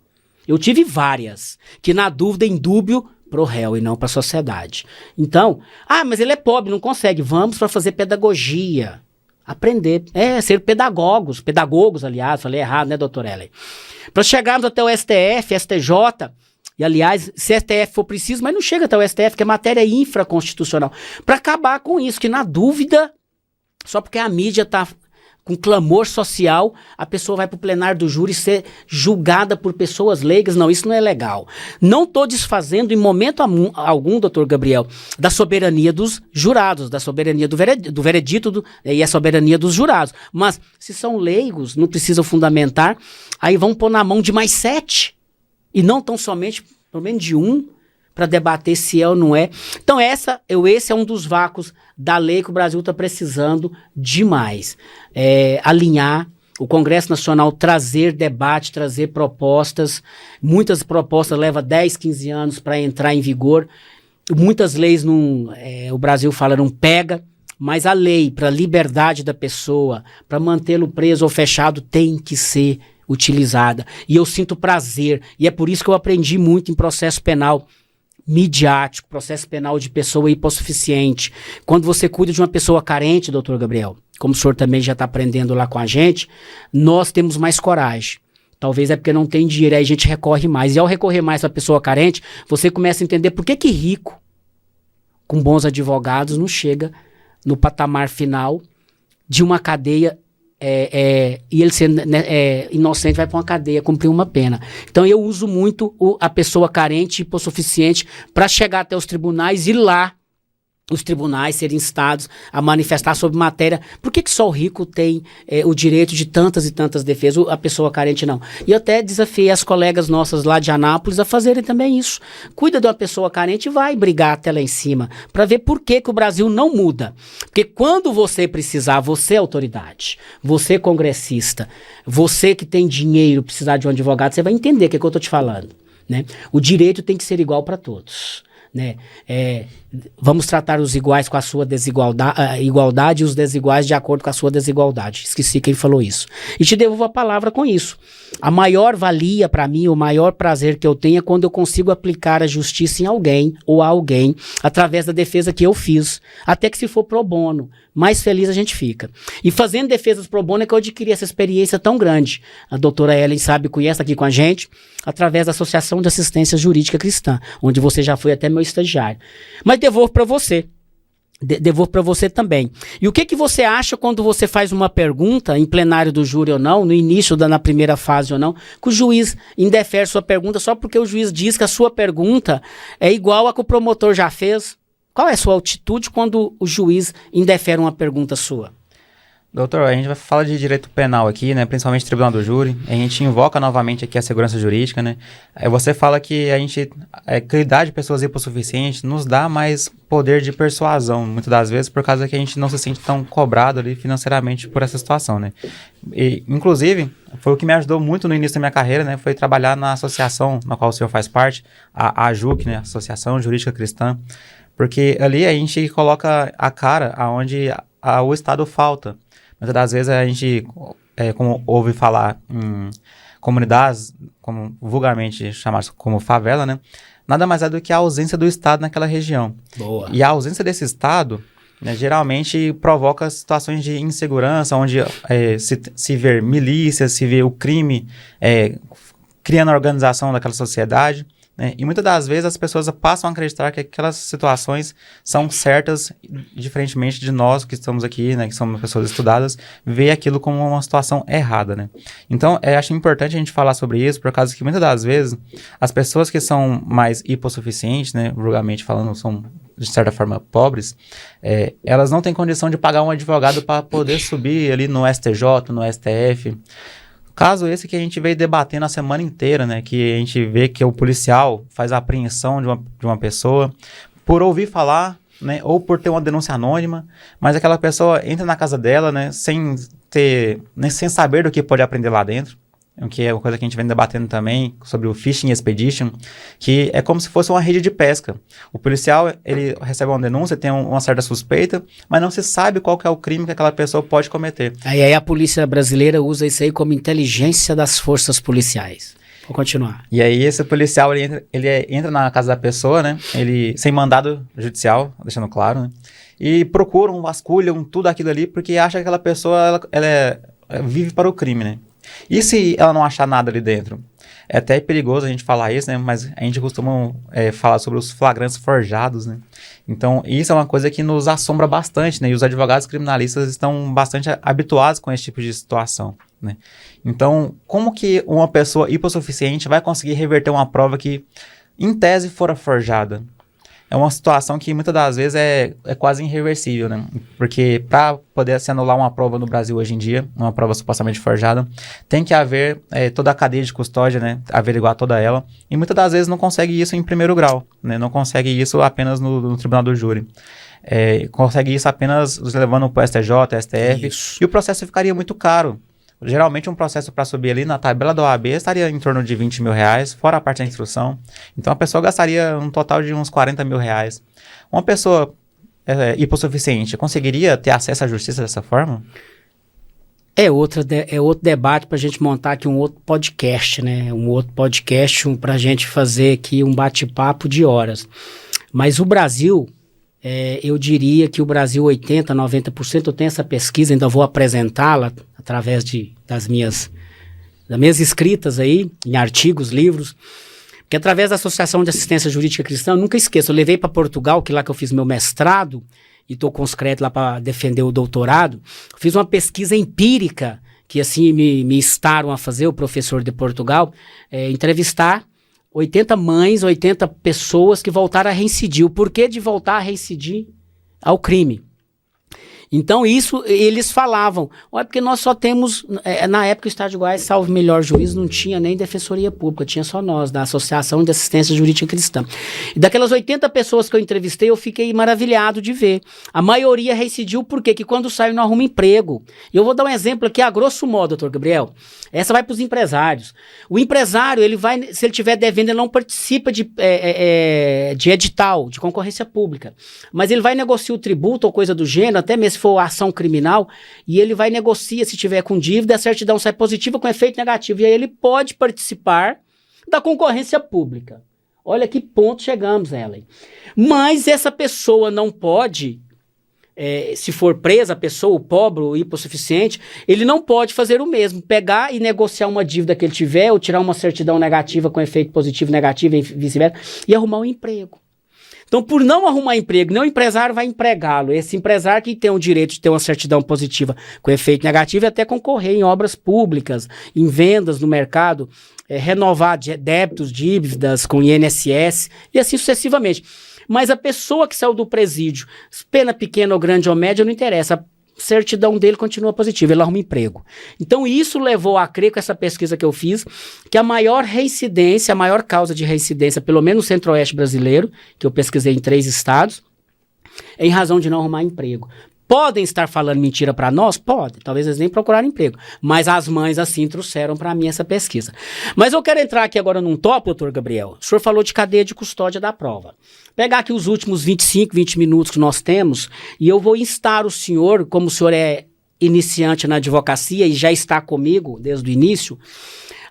Eu tive várias, que na dúvida, indúbio, pro réu e não para a sociedade. Então, mas ele é pobre, não consegue. Vamos para fazer pedagogia. Aprender. Ser pedagogos, aliás, falei errado, né, doutor Ellen? Para chegarmos até o STF, STJ, e aliás, se STF for preciso, mas não chega até o STF, que é matéria infraconstitucional. Para acabar com isso, que na dúvida, só porque a mídia está com clamor social, a pessoa vai para o plenário do júri ser julgada por pessoas leigas. Não, isso não é legal. Não estou desfazendo em momento algum, doutor Gabriel, da soberania dos jurados, da soberania do veredito e a soberania dos jurados. Mas se são leigos, não precisam fundamentar, aí vão pôr na mão de mais 7. E não tão somente, pelo menos de um, para debater se é ou não é. Então esse é um dos vácuos da lei que o Brasil está precisando demais. Alinhar o Congresso Nacional, trazer debate, trazer propostas. Muitas propostas levam 10, 15 anos para entrar em vigor. Muitas leis o Brasil fala não pega, mas a lei para a liberdade da pessoa, para mantê-lo preso ou fechado, tem que ser utilizada. E eu sinto prazer, e é por isso que eu aprendi muito em processo penal midiático, processo penal de pessoa hipossuficiente. Quando você cuida de uma pessoa carente, doutor Gabriel, como o senhor também já está aprendendo lá com a gente, nós temos mais coragem. Talvez é porque não tem dinheiro, aí a gente recorre mais. E ao recorrer mais para a pessoa carente, você começa a entender por que rico, com bons advogados, não chega no patamar final de uma cadeia e ele sendo inocente vai para uma cadeia, cumprir uma pena. Então eu uso muito a pessoa carente e hipossuficiente para chegar até os tribunais e lá os tribunais serem instados a manifestar sobre matéria. Por que só o rico tem o direito de tantas e tantas defesas, a pessoa carente não? E eu até desafiei as colegas nossas lá de Anápolis a fazerem também isso. Cuida de uma pessoa carente e vai brigar até lá em cima, para ver por que o Brasil não muda. Porque quando você precisar, você é autoridade, você é congressista, você que tem dinheiro, precisar de um advogado, você vai entender o que eu estou te falando, né? O direito tem que ser igual para todos. Né? Vamos tratar os iguais com a sua igualdade e os desiguais de acordo com a sua desigualdade. Esqueci quem falou isso. E te devolvo a palavra com isso. A maior valia para mim, o maior prazer que eu tenho é quando eu consigo aplicar a justiça em alguém ou a alguém através da defesa que eu fiz, até que se for pro bono. mais feliz a gente fica. E fazendo defesas pro bono é que eu adquiri essa experiência tão grande. A doutora Ellen sabe, conhece aqui com a gente, através da Associação de Assistência Jurídica Cristã, onde você já foi até meu estagiário. Mas devolvo para você. Devolvo para você também. E o que você acha quando você faz uma pergunta, em plenário do júri ou não, no início na primeira fase ou não, que o juiz indefere sua pergunta só porque o juiz diz que a sua pergunta é igual a que o promotor já fez? Qual é a sua atitude quando o juiz indefere uma pergunta sua? Doutor, a gente vai falar de direito penal aqui, né, principalmente tribunal do júri. A gente invoca novamente aqui a segurança jurídica, né. Você fala que a gente, cuidar de pessoas hipossuficientes nos dá mais poder de persuasão, muitas das vezes, por causa que a gente não se sente tão cobrado ali financeiramente por essa situação, né. E, inclusive, foi o que me ajudou muito no início da minha carreira, né, foi trabalhar na associação na qual o senhor faz parte, a AJUC, né, Associação Jurídica Cristã, porque ali a gente coloca a cara aonde o Estado falta. Muitas das vezes a gente, como ouve falar em comunidades, como vulgarmente chamadas como favela, né? Nada mais é do que a ausência do Estado naquela região. Boa. E a ausência desse Estado, né, geralmente provoca situações de insegurança, onde se vê milícias, se vê o crime criando a organização daquela sociedade. Né? E muitas das vezes as pessoas passam a acreditar que aquelas situações são certas, diferentemente de nós que estamos aqui, né, que somos pessoas estudadas, ver aquilo como uma situação errada. Né? Então, acho importante a gente falar sobre isso, por causa que muitas das vezes as pessoas que são mais hipossuficientes, né, vulgarmente falando, são de certa forma pobres, elas não têm condição de pagar um advogado para poder subir ali no STJ, no STF. Caso esse que a gente veio debatendo a semana inteira, né? Que a gente vê que o policial faz a apreensão de uma pessoa por ouvir falar, né? Ou por ter uma denúncia anônima, mas aquela pessoa entra na casa dela, né? Sem saber do que pode aprender lá dentro. Que é uma coisa que a gente vem debatendo também sobre o Fishing Expedition, que é como se fosse uma rede de pesca. O policial, ele recebe uma denúncia, tem uma certa suspeita, mas não se sabe qual que é o crime que aquela pessoa pode cometer. Aí a polícia brasileira usa isso aí como inteligência das forças policiais. Vou continuar. E aí esse policial, ele entra na casa da pessoa, né? Ele, sem mandado judicial, deixando claro, né? E procuram, vasculham tudo aquilo ali, porque acha que aquela pessoa, ela vive para o crime, né? E se ela não achar nada ali dentro? É até perigoso a gente falar isso, né? Mas a gente costuma falar sobre os flagrantes forjados, né? Então, isso é uma coisa que nos assombra bastante, né? E os advogados criminalistas estão bastante habituados com esse tipo de situação, né? Então, como que uma pessoa hipossuficiente vai conseguir reverter uma prova que, em tese, fora forjada? É uma situação que muitas das vezes é quase irreversível, né? Porque para poder se anular uma prova no Brasil hoje em dia, uma prova supostamente forjada, tem que haver toda a cadeia de custódia, né? Averiguar toda ela. E muitas das vezes não consegue isso em primeiro grau, né? Não consegue isso apenas no tribunal do júri. Consegue isso apenas levando para o STJ, STF. Isso. E o processo ficaria muito caro. Geralmente um processo para subir ali na tabela da OAB estaria em torno de R$20 mil, fora a parte da instrução. Então a pessoa gastaria um total de uns R$40 mil. Uma pessoa hipossuficiente conseguiria ter acesso à justiça dessa forma? É outro debate para a gente montar aqui um outro podcast, né? Um outro podcast para a gente fazer aqui um bate-papo de horas. Mas o Brasil, eu diria que o Brasil 80%, 90%, eu tenho essa pesquisa, ainda vou apresentá-la através das minhas escritas aí, em artigos, livros, que através da Associação de Assistência Jurídica Cristã, eu nunca esqueço, eu levei para Portugal, que lá que eu fiz meu mestrado, e estou com os créditos lá para defender o doutorado, fiz uma pesquisa empírica, que assim me instaram a fazer, o professor de Portugal, entrevistar 80 mães, 80 pessoas que voltaram a reincidir. O porquê de voltar a reincidir ao crime? Então, isso eles falavam. Olha, porque nós só temos, na época o Estado de Goiás, salvo melhor juízo, não tinha nem defensoria pública, tinha só nós, da Associação de Assistência Jurídica Cristã. E daquelas 80 pessoas que eu entrevistei, eu fiquei maravilhado de ver. A maioria reincidiu, por quê? Que quando sai não arruma emprego. E eu vou dar um exemplo aqui, a grosso modo, doutor Gabriel. Essa vai para os empresários. O empresário, ele vai, se ele estiver devendo, ele não participa de edital, de concorrência pública. Mas ele vai negociar o tributo ou coisa do gênero, até mesmo se for ação criminal, e ele vai negociar se tiver com dívida, a certidão sai positiva com efeito negativo. E aí ele pode participar da concorrência pública. Olha que ponto chegamos, Ellen. Mas essa pessoa não pode se for presa a pessoa, o pobre, o hipossuficiente, ele não pode fazer o mesmo, pegar e negociar uma dívida que ele tiver, ou tirar uma certidão negativa com efeito positivo, negativo e vice-versa, e arrumar um emprego. Então, por não arrumar emprego, nem o empresário vai empregá-lo. Esse empresário que tem o direito de ter uma certidão positiva com efeito negativo e até concorrer em obras públicas, em vendas no mercado, renovar débitos, dívidas com INSS e assim sucessivamente. Mas a pessoa que saiu do presídio, pena pequena ou grande ou média, não interessa. A certidão dele continua positiva, ele arruma emprego. Então isso levou a crer, com essa pesquisa que eu fiz, que a maior reincidência, a maior causa de reincidência, pelo menos no centro-oeste brasileiro, que eu pesquisei em 3 estados, é em razão de não arrumar emprego. Podem estar falando mentira para nós? Podem. Talvez eles nem procuraram emprego. Mas as mães assim trouxeram para mim essa pesquisa. Mas eu quero entrar aqui agora num tópico, doutor Gabriel. O senhor falou de cadeia de custódia da prova. Pegar aqui os últimos 25, 20 minutos que nós temos e eu vou instar o senhor, como o senhor é iniciante na advocacia e já está comigo desde o início,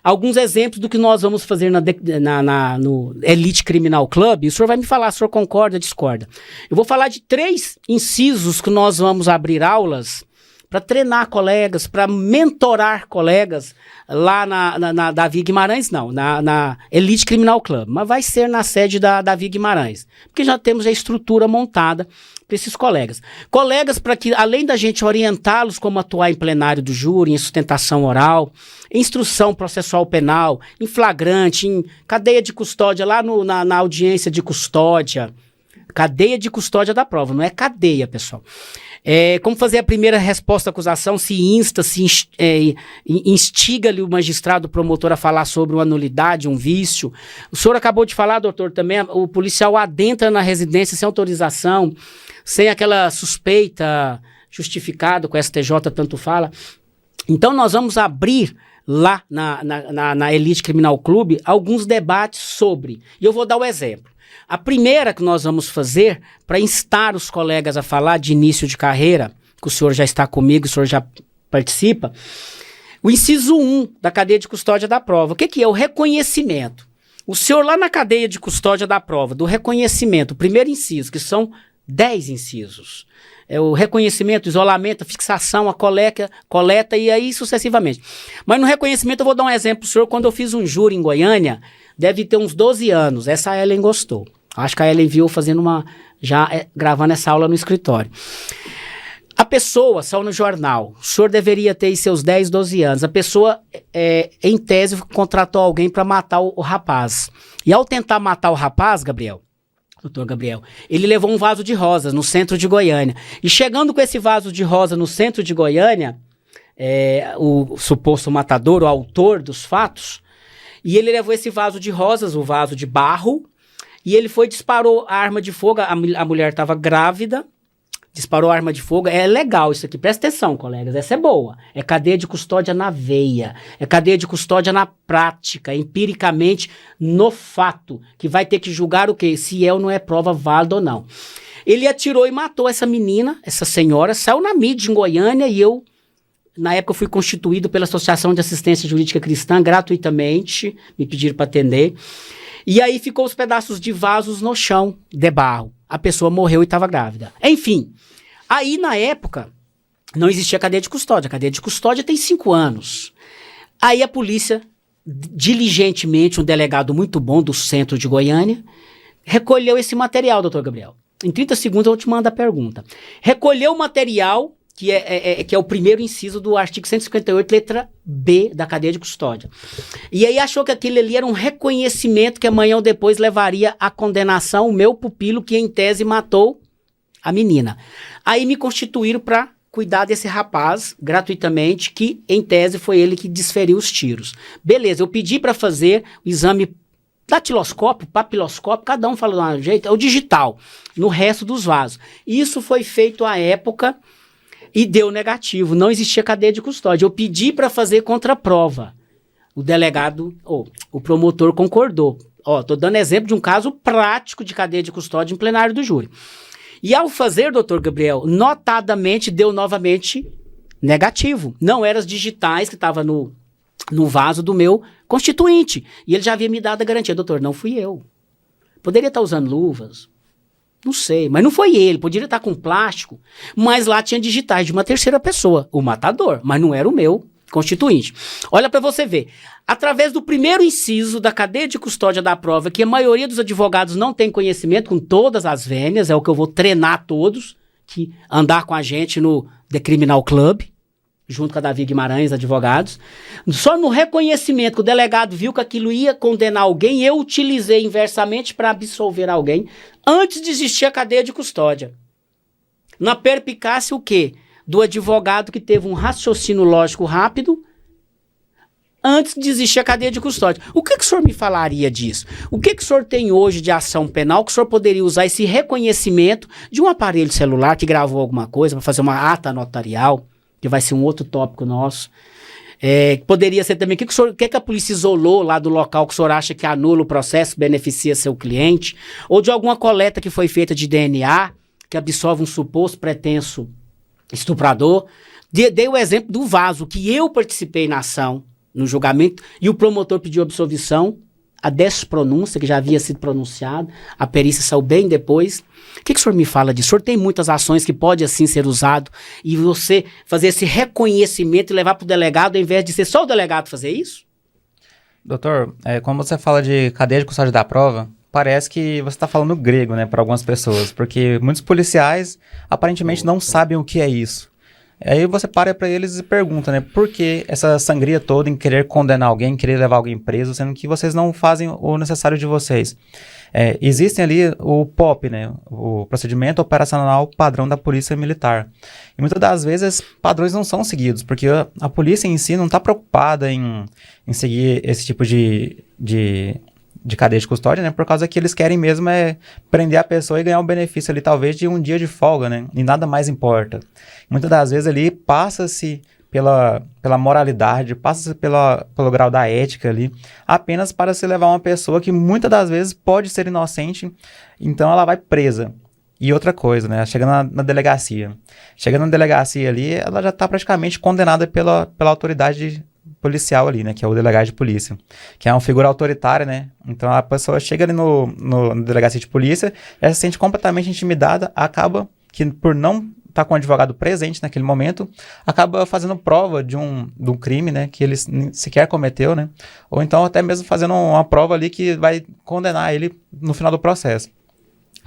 alguns exemplos do que nós vamos fazer no Elite Criminal Club. E o senhor vai me falar se o senhor concorda ou discorda. Eu vou falar de 3 incisos que nós vamos abrir aulas para treinar colegas, para mentorar colegas lá na Davi Guimarães, não, na Elite Criminal Club, mas vai ser na sede da Davi Guimarães, porque já temos a estrutura montada para esses colegas. Colegas para que, além da gente orientá-los como atuar em plenário do júri, em sustentação oral, em instrução processual penal, em flagrante, em cadeia de custódia, lá na audiência de custódia, cadeia de custódia da prova, não é cadeia, pessoal. Como fazer a primeira resposta à acusação, se instiga-lhe o magistrado, o promotor a falar sobre uma nulidade, um vício. O senhor acabou de falar, doutor, também, o policial adentra na residência sem autorização, sem aquela suspeita justificada, com o STJ tanto fala. Então nós vamos abrir lá na Elite Criminal Club alguns debates sobre, e eu vou dar o exemplo. A primeira que nós vamos fazer, para instar os colegas a falar de início de carreira, que o senhor já está comigo, o senhor já participa, o inciso 1 da cadeia de custódia da prova. O que é o reconhecimento? O senhor lá na cadeia de custódia da prova, do reconhecimento, o primeiro inciso, que são 10 incisos. É o reconhecimento, isolamento, a fixação, a coleta e aí sucessivamente. Mas no reconhecimento eu vou dar um exemplo pro senhor. Quando eu fiz um júri em Goiânia, deve ter uns 12 anos. Essa a Ellen gostou. Acho que a Ellen viu fazendo gravando essa aula no escritório. A pessoa, saiu no jornal, o senhor deveria ter seus 10, 12 anos. A pessoa, em tese, contratou alguém para matar o rapaz. E ao tentar matar o rapaz, doutor Gabriel, ele levou um vaso de rosas no centro de Goiânia. E chegando com esse vaso de rosa no centro de Goiânia, o suposto matador, o autor dos fatos, e ele levou esse vaso de rosas, o vaso de barro, e ele disparou a arma de fogo, a mulher estava grávida, disparou a arma de fogo. É legal isso aqui, presta atenção, colegas, essa é boa. É cadeia de custódia na veia, é cadeia de custódia na prática, empiricamente, no fato, que vai ter que julgar o quê? Se é ou não é prova válida ou não. Ele atirou e matou essa menina, essa senhora, saiu na mídia em Goiânia e eu, na época, eu fui constituído pela Associação de Assistência Jurídica Cristã gratuitamente, me pediram para atender. E aí ficou os pedaços de vasos no chão de barro. A pessoa morreu e estava grávida. Enfim, aí na época não existia cadeia de custódia. A cadeia de custódia tem 5 anos. Aí a polícia, diligentemente, um delegado muito bom do centro de Goiânia, recolheu esse material, doutor Gabriel. Em 30 segundos eu te mando a pergunta. Recolheu o material, que é o primeiro inciso do artigo 158, letra B da cadeia de custódia. E aí achou que aquilo ali era um reconhecimento que amanhã ou depois levaria à condenação o meu pupilo, que em tese matou a menina. Aí me constituíram para cuidar desse rapaz gratuitamente, que em tese foi ele que desferiu os tiros. Beleza, eu pedi para fazer o exame datiloscópio, papiloscópio, cada um fala de um jeito, é o digital, no resto dos vasos. Isso foi feito à época e deu negativo, não existia cadeia de custódia. Eu pedi para fazer contraprova. O delegado, o promotor concordou. Estou dando exemplo de um caso prático de cadeia de custódia em plenário do júri. E ao fazer, doutor Gabriel, notadamente deu novamente negativo. Não eram as digitais que estavam no vaso do meu constituinte. E ele já havia me dado a garantia. Doutor, não fui eu. Poderia estar usando luvas, Não sei, mas não foi ele, poderia estar com plástico, mas lá tinha digitais de uma terceira pessoa, o matador, mas não era o meu constituinte. Olha para você ver, através do primeiro inciso da cadeia de custódia da prova, que a maioria dos advogados não tem conhecimento, com todas as vênias, é o que eu vou treinar todos, que andar com a gente no The Criminal Club, junto com a Davi Guimarães, advogados, só no reconhecimento que o delegado viu que aquilo ia condenar alguém, eu utilizei inversamente para absolver alguém, antes de existir a cadeia de custódia. Na perpicácia, o quê? Do advogado que teve um raciocínio lógico rápido, antes de existir a cadeia de custódia. O que o senhor me falaria disso? O que o senhor tem hoje de ação penal que o senhor poderia usar esse reconhecimento de um aparelho celular que gravou alguma coisa para fazer uma ata notarial, que vai ser um outro tópico nosso. Poderia ser também, o que a polícia isolou lá do local que o senhor acha que anula o processo, beneficia seu cliente, ou de alguma coleta que foi feita de DNA, que absolve um suposto pretenso estuprador. Dei o exemplo do vaso, que eu participei na ação, no julgamento, e o promotor pediu absolvição, a despronúncia, que já havia sido pronunciado, a perícia saiu bem depois. O que o senhor me fala disso? O senhor tem muitas ações que pode assim ser usado, e você fazer esse reconhecimento e levar para o delegado, ao invés de ser só o delegado fazer isso? Doutor, quando você fala de cadeia de custódia da prova, parece que você está falando grego, né, para algumas pessoas, porque muitos policiais aparentemente não sabem o que é isso. Aí você para para eles e pergunta, né, por que essa sangria toda em querer condenar alguém, querer levar alguém preso, sendo que vocês não fazem o necessário de vocês. Existem ali o POP, né, o Procedimento Operacional Padrão da Polícia Militar. E muitas das vezes padrões não são seguidos, porque a polícia em si não está preocupada em seguir esse tipo de cadeia de custódia, né? Por causa que eles querem mesmo prender a pessoa e ganhar um benefício ali, talvez, de um dia de folga, né? E nada mais importa. Muitas das vezes ali passa-se pela moralidade, passa-se pelo grau da ética ali, apenas para se levar uma pessoa que muitas das vezes pode ser inocente, então ela vai presa. E outra coisa, né? Chegando na delegacia. Chegando na delegacia ali, ela já está praticamente condenada pela autoridade policial ali, né, que é o delegado de polícia, que é uma figura autoritária, né, então a pessoa chega ali no delegacia de polícia, ela se sente completamente intimidada, acaba que por não estar com o advogado presente naquele momento, acaba fazendo prova de um crime, né, que ele sequer cometeu, né, ou então até mesmo fazendo uma prova ali que vai condenar ele no final do processo.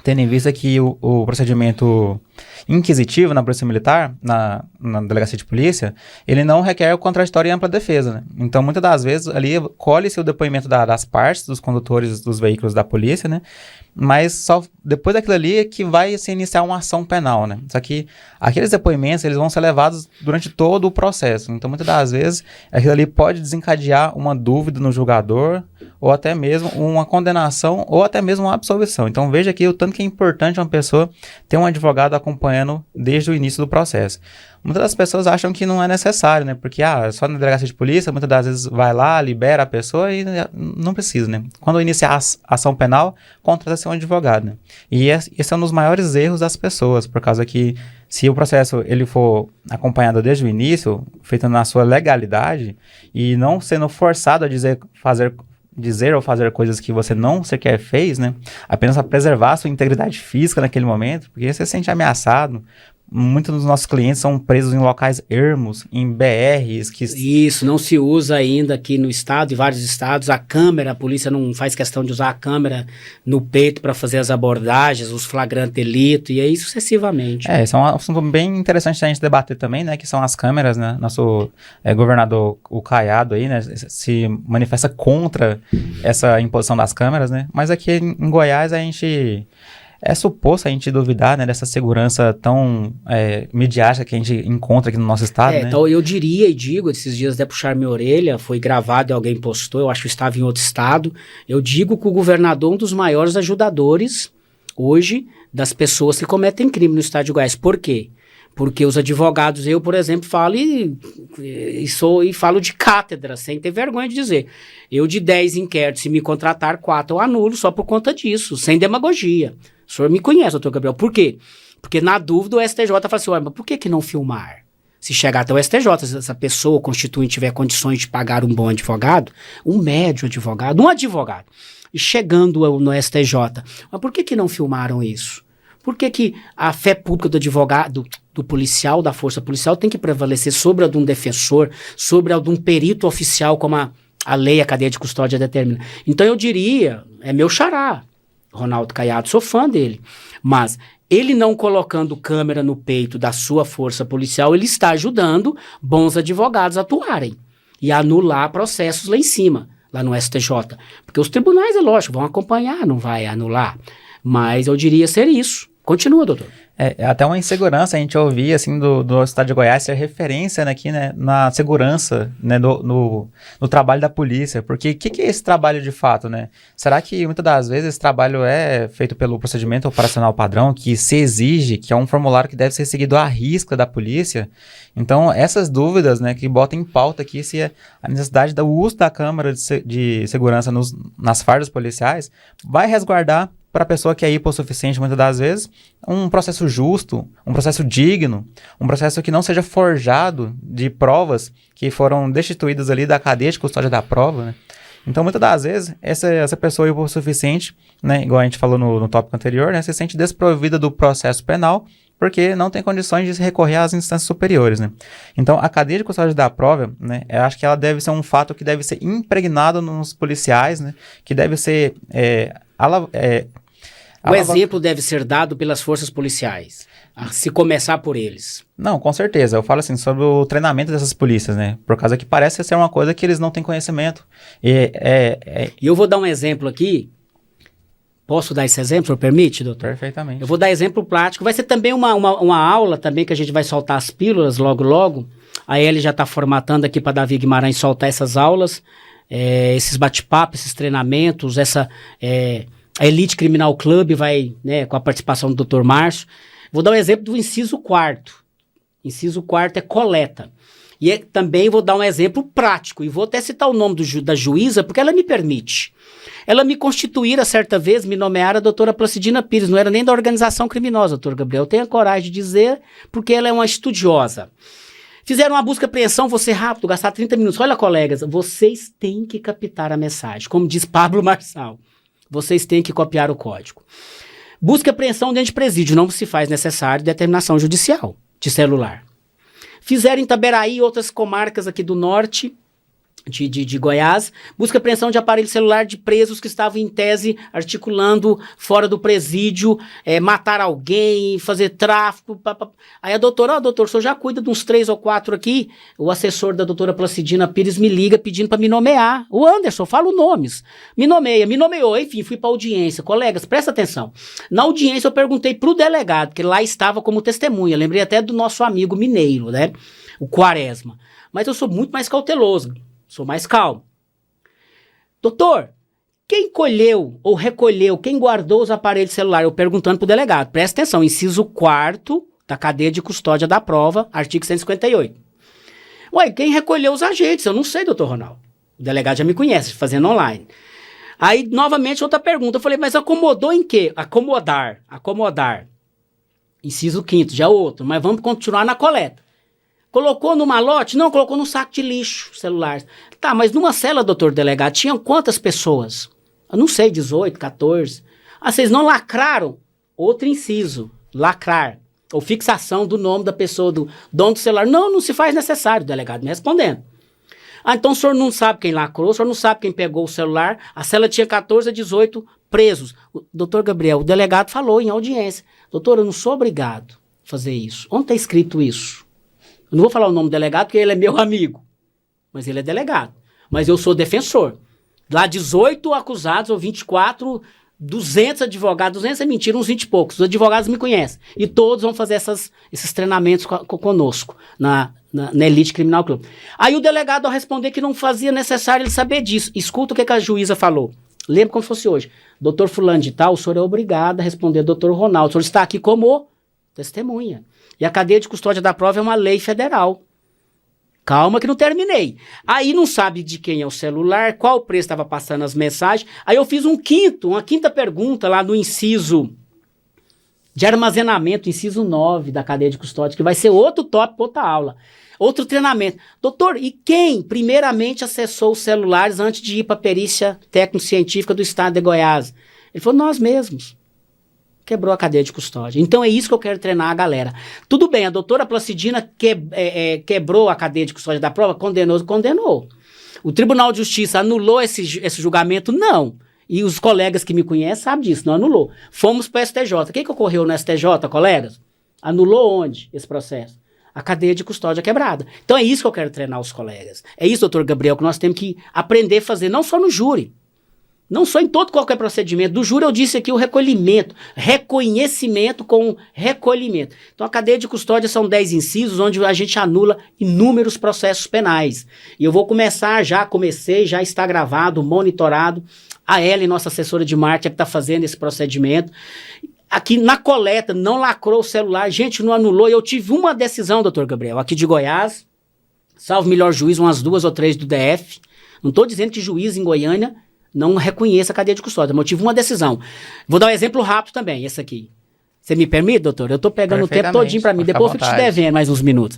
Tendo em vista que o procedimento inquisitivo na Polícia Militar, na Delegacia de Polícia, ele não requer contraditório e ampla defesa, né? Então, muitas das vezes, ali colhe-se o depoimento das partes, dos condutores dos veículos da polícia, né? Mas só depois daquilo ali é que vai se iniciar uma ação penal, né? Só que aqueles depoimentos, eles vão ser levados durante todo o processo. Então, muitas das vezes, aquilo ali pode desencadear uma dúvida no julgador, ou até mesmo uma condenação, ou até mesmo uma absolvição. Então, veja aqui o tanto que é importante uma pessoa ter um advogado acompanhando desde o início do processo. Muitas das pessoas acham que não é necessário, né? Porque só na delegacia de polícia, muitas das vezes vai lá, libera a pessoa e não precisa, né? Quando iniciar a ação penal, contrata-se um advogado, né? E esse é um dos maiores erros das pessoas, por causa que se o processo ele for acompanhado desde o início, feito na sua legalidade, e não sendo forçado a dizer ou fazer coisas que você não sequer fez, né? Apenas para preservar a sua integridade física naquele momento, porque você se sente ameaçado. Muitos dos nossos clientes são presos em locais ermos, em BRs. Isso, não se usa ainda aqui no estado, em vários estados, a polícia não faz questão de usar a câmera no peito para fazer as abordagens, os flagrantes delito, e aí sucessivamente. Isso é um assunto bem interessante a gente debater também, né, que são as câmeras, né, nosso governador, o Caiado aí, né, se manifesta contra essa imposição das câmeras, né, mas aqui em Goiás a gente... É suposto a gente duvidar, né, dessa segurança tão midiática que a gente encontra aqui no nosso estado, né? Então eu diria e digo, esses dias até puxar minha orelha, foi gravado e alguém postou, eu acho que eu estava em outro estado, eu digo que o governador é um dos maiores ajudadores hoje das pessoas que cometem crime no estado de Goiás. Por quê? Porque os advogados, eu, por exemplo, falo e falo de cátedra, sem ter vergonha de dizer. Eu, de 10 inquéritos, se me contratar 4, eu anulo só por conta disso, sem demagogia. O senhor me conhece, doutor Gabriel. Por quê? Porque na dúvida o STJ fala assim, mas por que não filmar? Se chegar até o STJ, se essa pessoa constituinte tiver condições de pagar um bom advogado, um médio advogado, um advogado, e chegando no STJ, mas por que não filmaram isso? Por que que a fé pública do advogado, do policial, da força policial, tem que prevalecer sobre a de um defensor, sobre a de um perito oficial, como a lei, a cadeia de custódia determina? Então eu diria, é meu xará, Ronaldo Caiado, sou fã dele, mas ele não colocando câmera no peito da sua força policial, ele está ajudando bons advogados a atuarem e a anular processos lá em cima, lá no STJ. Porque os tribunais, é lógico, vão acompanhar, não vai anular. Mas eu diria ser isso. Continua, doutor. Até uma insegurança a gente ouvia, assim, do estado de Goiás ser referência, né, aqui, né, na segurança, né, no trabalho da polícia, porque o que é esse trabalho de fato, né? Será que muitas das vezes esse trabalho é feito pelo procedimento operacional padrão, que se exige, que é um formulário que deve ser seguido à risca da polícia? Então, essas dúvidas, né, que botam em pauta aqui se a necessidade do uso da câmara de segurança nas fardas policiais vai resguardar para a pessoa que é hipossuficiente, muitas das vezes, um processo justo, um processo digno, um processo que não seja forjado de provas que foram destituídas ali da cadeia de custódia da prova, né? Então, muitas das vezes, essa pessoa hipossuficiente, né, igual a gente falou no tópico anterior, né, se sente desprovida do processo penal porque não tem condições de se recorrer às instâncias superiores, né? Então, a cadeia de custódia da prova, né, eu acho que ela deve ser um fato que deve ser impregnado nos policiais, né, que deve ser... O exemplo deve ser dado pelas forças policiais, se começar por eles. Não, com certeza. Eu falo assim sobre o treinamento dessas polícias, né? Por causa que parece ser uma coisa que eles não têm conhecimento. E eu vou dar um exemplo aqui. Posso dar esse exemplo, se permite, doutor? Perfeitamente. Eu vou dar exemplo prático. Vai ser também uma aula também que a gente vai soltar as pílulas logo, logo. A Eli já está formatando aqui para Davi Guimarães soltar essas aulas, esses bate-papos, esses treinamentos, a Elite Criminal Club vai, né, com a participação do Dr. Márcio. Vou dar um exemplo do inciso 4º. Inciso 4º é coleta. E também vou dar um exemplo prático. E vou até citar o nome da juíza, porque ela me permite. Ela me constituíra, certa vez, me nomeara a doutora Placidina Pires. Não era nem da organização criminosa, doutor Gabriel. Eu tenho a coragem de dizer, porque ela é uma estudiosa. Fizeram uma busca e apreensão, vou ser rápido, gastar 30 minutos. Olha, colegas, vocês têm que captar a mensagem. Como diz Pablo Marçal. Vocês têm que copiar o código. Busca e apreensão dentro de presídio. Não se faz necessário determinação judicial de celular. Fizeram em Itaberaí e outras comarcas aqui do norte de Goiás, busca e apreensão de aparelho celular de presos que estavam em tese articulando fora do presídio, matar alguém, fazer tráfico. Aí a doutora, doutor, o senhor já cuida de uns 3 ou 4 aqui. O assessor da doutora Placidina Pires me liga pedindo para me nomear. O Anderson, falo nomes. Me nomeou, enfim, fui para audiência. Colegas, presta atenção. Na audiência eu perguntei pro delegado, que lá estava como testemunha. Lembrei até do nosso amigo mineiro, né? O Quaresma. Mas eu sou muito mais cauteloso. Sou mais calmo. Doutor, quem colheu ou recolheu, quem guardou os aparelhos celulares? Eu perguntando pro delegado. Presta atenção, inciso 4º da cadeia de custódia da prova, artigo 158. Ué, quem recolheu os agentes? Eu não sei, doutor Ronaldo. O delegado já me conhece, fazendo online. Aí, novamente, outra pergunta. Eu falei, mas acomodou em quê? Acomodar. Inciso 5º, já outro. Mas vamos continuar na coleta. Colocou no malote? Não, colocou no saco de lixo celular. Tá, mas numa cela, doutor delegado, tinham quantas pessoas? Eu não sei, 18, 14. Ah, vocês não lacraram? Outro inciso, lacrar. Ou fixação do nome da pessoa, do dono do celular. Não se faz necessário, o delegado me respondendo. Ah, então o senhor não sabe quem lacrou, o senhor não sabe quem pegou o celular. A cela tinha 14 a 18 presos. Doutor Gabriel, o delegado falou em audiência. Doutor, eu não sou obrigado a fazer isso. Onde está escrito isso? Eu não vou falar o nome do delegado porque ele é meu amigo, mas ele é delegado. Mas eu sou defensor. Lá 18 acusados ou 24, 200 advogados, 200 é mentira, uns 20 e poucos. Os advogados me conhecem. E todos vão fazer esses treinamentos conosco na Elite Criminal Club. Aí o delegado, ao responder que não fazia necessário ele saber disso, escuta o que a juíza falou. Lembra como fosse hoje. Doutor fulano de tal, o senhor é obrigado a responder, doutor Ronaldo. O senhor está aqui como testemunha. E a cadeia de custódia da prova é uma lei federal. Calma que não terminei. Aí não sabe de quem é o celular, qual preço estava passando as mensagens. Aí eu fiz uma quinta pergunta lá no inciso de armazenamento, inciso 9 da cadeia de custódia, que vai ser outro tópico, outra aula. Outro treinamento. Doutor, e quem primeiramente acessou os celulares antes de ir para a perícia técnico-científica do estado de Goiás? Ele falou, nós mesmos. quebrou a cadeia de custódia. Então é isso que eu quero treinar a galera. Tudo bem, a doutora Placidina quebrou a cadeia de custódia da prova, condenou. O Tribunal de Justiça anulou esse julgamento? Não. E os colegas que me conhecem sabem disso, não anulou. Fomos para o STJ. O que ocorreu no STJ, colegas? Anulou onde esse processo? A cadeia de custódia quebrada. Então é isso que eu quero treinar os colegas. É isso, doutor Gabriel, que nós temos que aprender a fazer, não só no júri, não só em todo qualquer procedimento. Do júri eu disse aqui o recolhimento, reconhecimento com recolhimento. Então a cadeia de custódia são 10 incisos onde a gente anula inúmeros processos penais. E eu vou comecei, já está gravado, monitorado. A Ellen, nossa assessora de marketing, que está fazendo esse procedimento. Aqui na coleta, não lacrou o celular, gente, não anulou. Eu tive uma decisão, doutor Gabriel, aqui de Goiás, salvo melhor juiz, umas 2 ou 3 do DF. Não estou dizendo que juiz em Goiânia não reconheça a cadeia de custódia, mas eu tive uma decisão. Vou dar um exemplo rápido também, esse aqui. Você me permite, doutor? Eu estou pegando o tempo todinho para mim, depois eu fico te devendo mais uns minutos.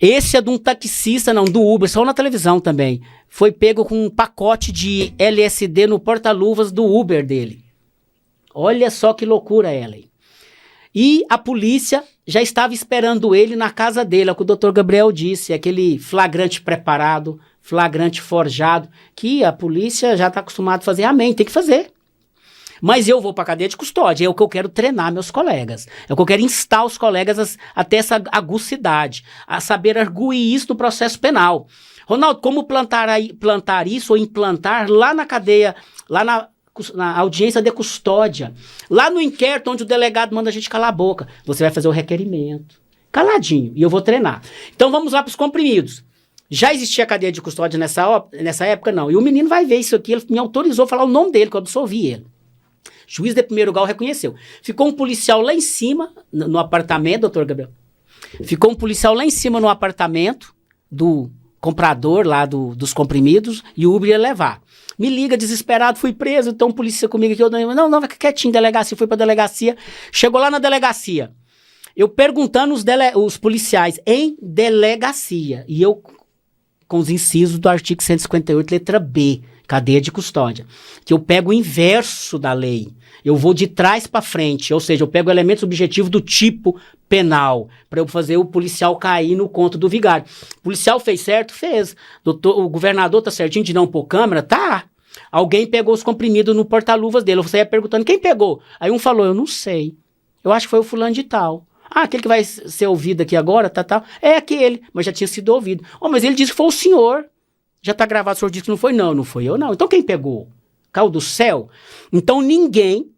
Esse é de um taxista, não, do Uber, só na televisão também. Foi pego com um pacote de LSD no porta-luvas do Uber dele. Olha só que loucura, Ellen. E a polícia já estava esperando ele na casa dele, é o que o doutor Gabriel disse, aquele flagrante preparado, flagrante forjado, que a polícia já está acostumada a fazer, amém, tem que fazer. Mas eu vou para a cadeia de custódia, é o que eu quero treinar meus colegas, é o que eu quero instar os colegas a ter essa aguçidade, a saber arguir isso no processo penal. Ronaldo, como plantar isso ou implantar lá na cadeia, lá na audiência de custódia, lá no inquérito onde o delegado manda a gente calar a boca, você vai fazer o requerimento, caladinho, e eu vou treinar. Então vamos lá para os comprimidos. Já existia cadeia de custódia nessa época? Não. E o menino vai ver isso aqui, ele me autorizou a falar o nome dele, que eu absolvi ele. Juiz de primeiro grau reconheceu. Ficou um policial lá em cima, no apartamento, doutor Gabriel. Ficou um policial lá em cima no apartamento do comprador lá dos comprimidos e o Uber ia levar. Me liga desesperado, fui preso, então polícia comigo aqui. Não, fica quietinho, delegacia, fui pra delegacia. Chegou lá na delegacia, eu perguntando os policiais em delegacia, e eu com os incisos do artigo 158, letra B, cadeia de custódia, que eu pego o inverso da lei, eu vou de trás para frente, ou seja, eu pego elementos objetivos do tipo penal, para eu fazer o policial cair no conto do vigário. O policial fez certo? Fez. O governador tá certinho de não pôr câmera? Tá. Alguém pegou os comprimidos no porta-luvas dele, você ia perguntando, quem pegou? Aí um falou, eu não sei, eu acho que foi o fulano de tal. Ah, aquele que vai ser ouvido aqui agora, tá. É aquele, mas já tinha sido ouvido. Oh, mas ele disse que foi o senhor. Já tá gravado, o senhor disse que não foi? Não, não foi eu, não. Então quem pegou? Caiu do céu? Então ninguém,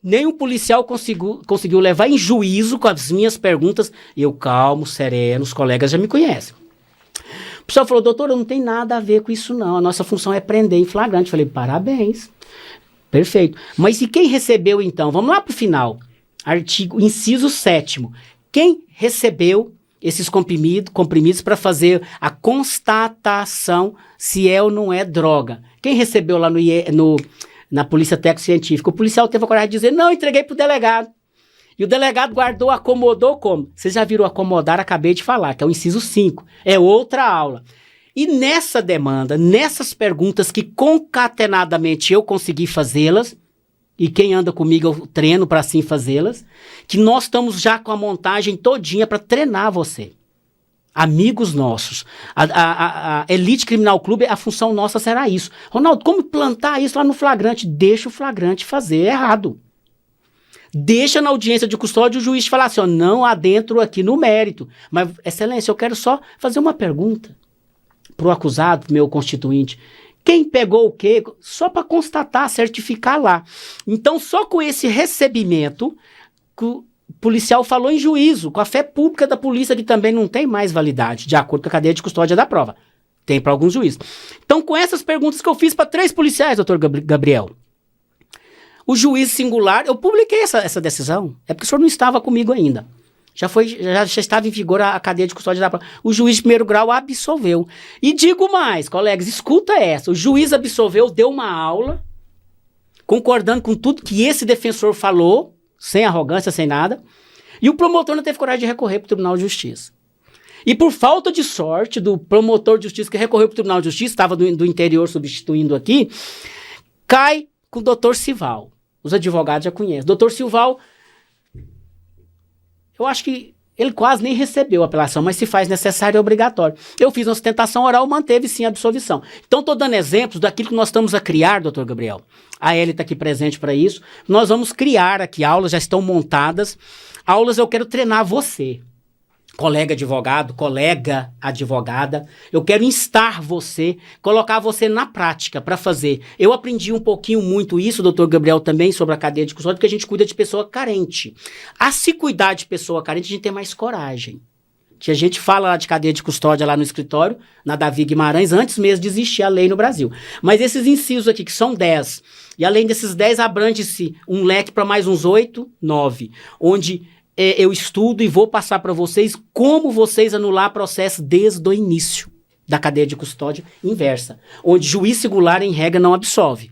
nenhum policial conseguiu levar em juízo com as minhas perguntas. Eu calmo, sereno, os colegas já me conhecem. O pessoal falou, doutor, não tem nada a ver com isso não. A nossa função é prender em flagrante. Falei, parabéns. Perfeito. Mas e quem recebeu então? Vamos lá pro final. Artigo, inciso 7º. Quem recebeu esses comprimidos para fazer a constatação se é ou não é droga? Quem recebeu lá na Polícia Técnico-Científica? O policial teve a coragem de dizer, não, entreguei pro delegado. E o delegado guardou, acomodou como? Vocês já viram acomodar, acabei de falar, que é o inciso 5. É outra aula. E nessa demanda, nessas perguntas que concatenadamente eu consegui fazê-las, e quem anda comigo eu treino para assim fazê-las, que nós estamos já com a montagem todinha para treinar você. Amigos nossos. A Elite Criminal Clube, a função nossa será isso. Ronaldo, como plantar isso lá no flagrante? Deixa o flagrante fazer errado. Deixa na audiência de custódia o juiz te falar assim, ó, não adentro aqui no mérito. Mas, excelência, eu quero só fazer uma pergunta pro acusado, pro meu constituinte. Quem pegou o quê? Só para constatar, certificar lá. Então, só com esse recebimento, que o policial falou em juízo, com a fé pública da polícia, que também não tem mais validade, de acordo com a cadeia de custódia da prova. Tem para alguns juízes. Então, com essas perguntas que eu fiz para 3 policiais, doutor Gabriel, o juiz singular, eu publiquei essa decisão, é porque o senhor não estava comigo ainda. Já estava em vigor a cadeia de custódia da prova. O juiz de primeiro grau absolveu. E digo mais, colegas, escuta essa. O juiz absolveu, deu uma aula, concordando com tudo que esse defensor falou, sem arrogância, sem nada, e o promotor não teve coragem de recorrer para o Tribunal de Justiça. E por falta de sorte do promotor de justiça que recorreu para o Tribunal de Justiça, estava do interior substituindo aqui, cai com o doutor Sival. Os advogados já conhecem. Doutor Sival eu acho que ele quase nem recebeu a apelação, mas se faz necessário é obrigatório. Eu fiz uma sustentação oral, manteve sim a absolvição. Então estou dando exemplos daquilo que nós estamos a criar, doutor Gabriel. A Eli está aqui presente para isso. Nós vamos criar aqui aulas, já estão montadas. Aulas eu quero treinar você, colega advogado, colega advogada. Eu quero instar você, colocar você na prática para fazer. Eu aprendi um pouquinho muito isso, doutor Gabriel, também, sobre a cadeia de custódia, porque a gente cuida de pessoa carente. A se cuidar de pessoa carente, a gente tem mais coragem. Que a gente fala lá de cadeia de custódia lá no escritório, na Davi Guimarães, antes mesmo de existir a lei no Brasil. Mas esses incisos aqui, que são 10, e além desses 10, abrange-se um leque para mais uns 8, 9, onde eu estudo e vou passar para vocês como vocês anular processo desde o início da cadeia de custódia inversa, onde juiz singular, em regra, não absolve.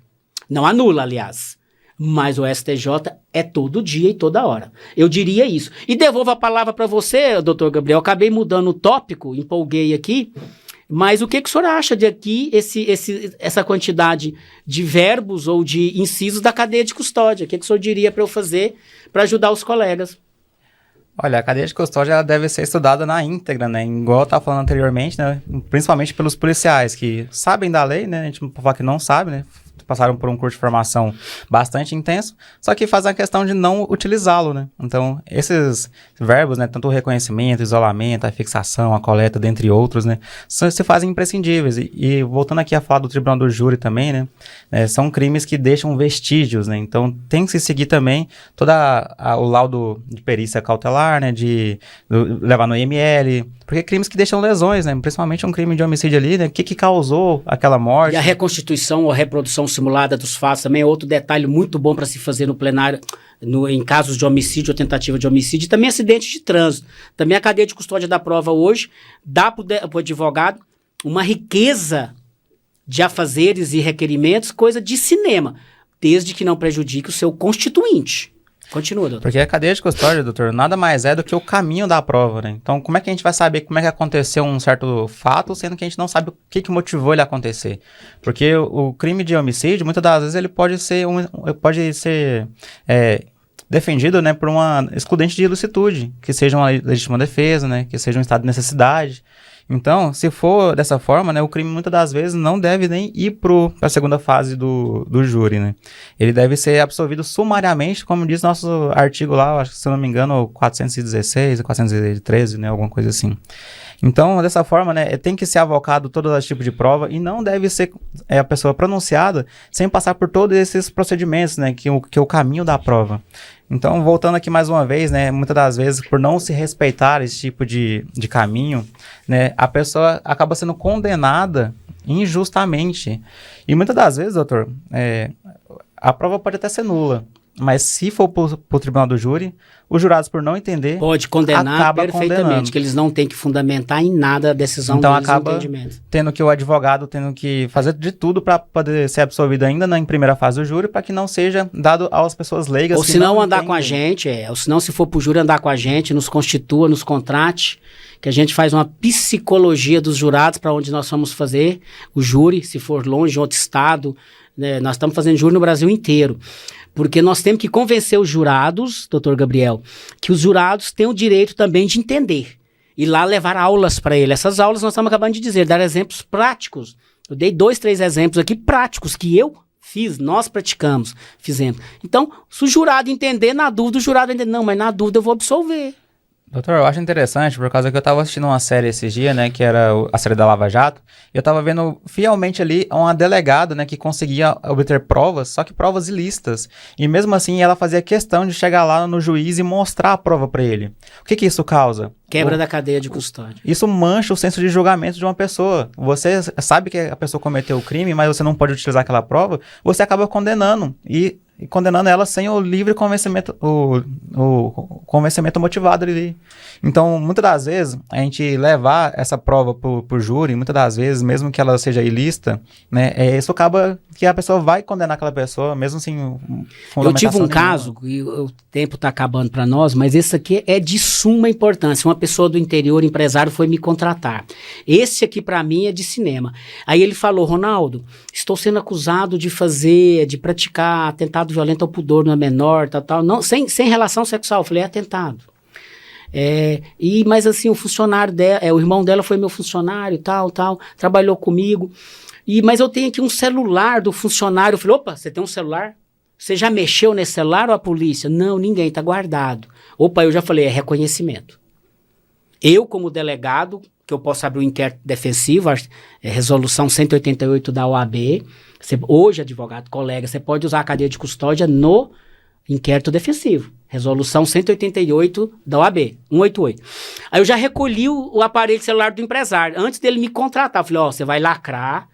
Não anula, aliás. Mas o STJ é todo dia e toda hora. Eu diria isso. E devolvo a palavra para você, doutor Gabriel. Acabei mudando o tópico, empolguei aqui. Mas o que o senhor acha de aqui essa quantidade de verbos ou de incisos da cadeia de custódia? O que o senhor diria para eu fazer para ajudar os colegas? Olha, a cadeia de custódia ela deve ser estudada na íntegra, né? Igual eu estava falando anteriormente, né? Principalmente pelos policiais que sabem da lei, né? A gente não pode falar que não sabe, né? Passaram por um curso de formação bastante intenso, só que faz a questão de não utilizá-lo, né? Então, esses verbos, né, tanto o reconhecimento, isolamento, a fixação, a coleta, dentre outros, né, se fazem imprescindíveis. E voltando aqui a falar do Tribunal do Júri também, né, são crimes que deixam vestígios, né? Então, tem que se seguir também todo o laudo de perícia cautelar, né, levar no IML, porque crimes que deixam lesões, né? Principalmente um crime de homicídio ali, né? O que causou aquela morte? E a reconstituição ou a reprodução simulada dos fatos também é outro detalhe muito bom para se fazer no plenário, em casos de homicídio ou tentativa de homicídio, e também acidente de trânsito. Também a cadeia de custódia da prova hoje dá para o advogado uma riqueza de afazeres e requerimentos, coisa de cinema, desde que não prejudique o seu constituinte. Continua, doutor. Porque a cadeia de custódia, doutor, nada mais é do que o caminho da prova, né? Então, como é que a gente vai saber como é que aconteceu um certo fato, sendo que a gente não sabe o que motivou ele a acontecer? Porque o crime de homicídio, muitas das vezes, ele pode ser defendido, né, por uma excludente de ilicitude, que seja uma legítima defesa, né, que seja um estado de necessidade. Então, se for dessa forma, né, o crime muitas das vezes não deve nem ir para a segunda fase do júri, né? Ele deve ser absolvido sumariamente, como diz nosso artigo lá, acho que, se eu não me engano, 416, 413, né, alguma coisa assim. Então, dessa forma, né, tem que ser avocado todo esse tipo de prova e não deve ser a pessoa pronunciada sem passar por todos esses procedimentos, né, que é o caminho da prova. Então, voltando aqui mais uma vez, né, muitas das vezes, por não se respeitar esse tipo de caminho, né, a pessoa acaba sendo condenada injustamente. E muitas das vezes, doutor, a prova pode até ser nula, mas se for para o tribunal do júri, os jurados, por não entender, pode condenar perfeitamente, condenando. Que eles não têm que fundamentar em nada a decisão então deles, acaba tendo que o advogado tendo que fazer de tudo para poder ser absolvido ainda em primeira fase do júri, para que não seja dado às pessoas leigas. Ou se não andar com a gente, ou se não, se for para o júri, andar com a gente, nos constitua, nos contrate, que a gente faz uma psicologia dos jurados para onde nós vamos fazer o júri, se for longe, em outro estado, né? Nós estamos fazendo júri no Brasil inteiro. Porque nós temos que convencer os jurados, doutor Gabriel, que os jurados têm o direito também de entender. E lá levar aulas para ele. Essas aulas nós estamos acabando de dizer, dar exemplos práticos. Eu dei 2, 3 exemplos aqui práticos que eu fiz, nós praticamos, fizemos. Então, se o jurado entender, na dúvida, o jurado entender, não, mas na dúvida eu vou absolver. Doutor, eu acho interessante, por causa que eu estava assistindo uma série esses dias, né, que era a série da Lava Jato, e eu estava vendo fielmente ali uma delegada, né, que conseguia obter provas, só que provas ilícitas, e mesmo assim ela fazia questão de chegar lá no juiz e mostrar a prova para ele. O que isso causa? Quebra da cadeia de custódia. Isso mancha o senso de julgamento de uma pessoa. Você sabe que a pessoa cometeu o crime, mas você não pode utilizar aquela prova, você acaba condenando, e condenando ela sem o livre convencimento, o convencimento motivado ali. Então, muitas das vezes, a gente levar essa prova pro júri, muitas das vezes, mesmo que ela seja ilícita, né, isso acaba que a pessoa vai condenar aquela pessoa, mesmo sem fundamentação. Eu tive um caso, e o tempo está acabando para nós, mas esse aqui é de suma importância. Uma pessoa do interior, empresário, foi me contratar. Esse aqui, para mim, é de cinema. Aí ele falou, Ronaldo, estou sendo acusado de praticar atentado violento ao pudor na menor, tal, não, sem relação sexual. Eu falei, é atentado. Mas assim, o funcionário dela, o irmão dela foi meu funcionário, tal, trabalhou comigo. Mas eu tenho aqui um celular do funcionário. Eu falei, opa, você tem um celular? Você já mexeu nesse celular ou a polícia? Não, ninguém, tá guardado. Opa, eu já falei, é reconhecimento. Eu, como delegado, que eu posso abrir um inquérito defensivo, resolução 188 da OAB, hoje, advogado, colega, você pode usar a cadeia de custódia no inquérito defensivo. Resolução 188 da OAB, 188. Aí eu já recolhi o aparelho celular do empresário. Antes dele me contratar, eu falei, você vai lacrar,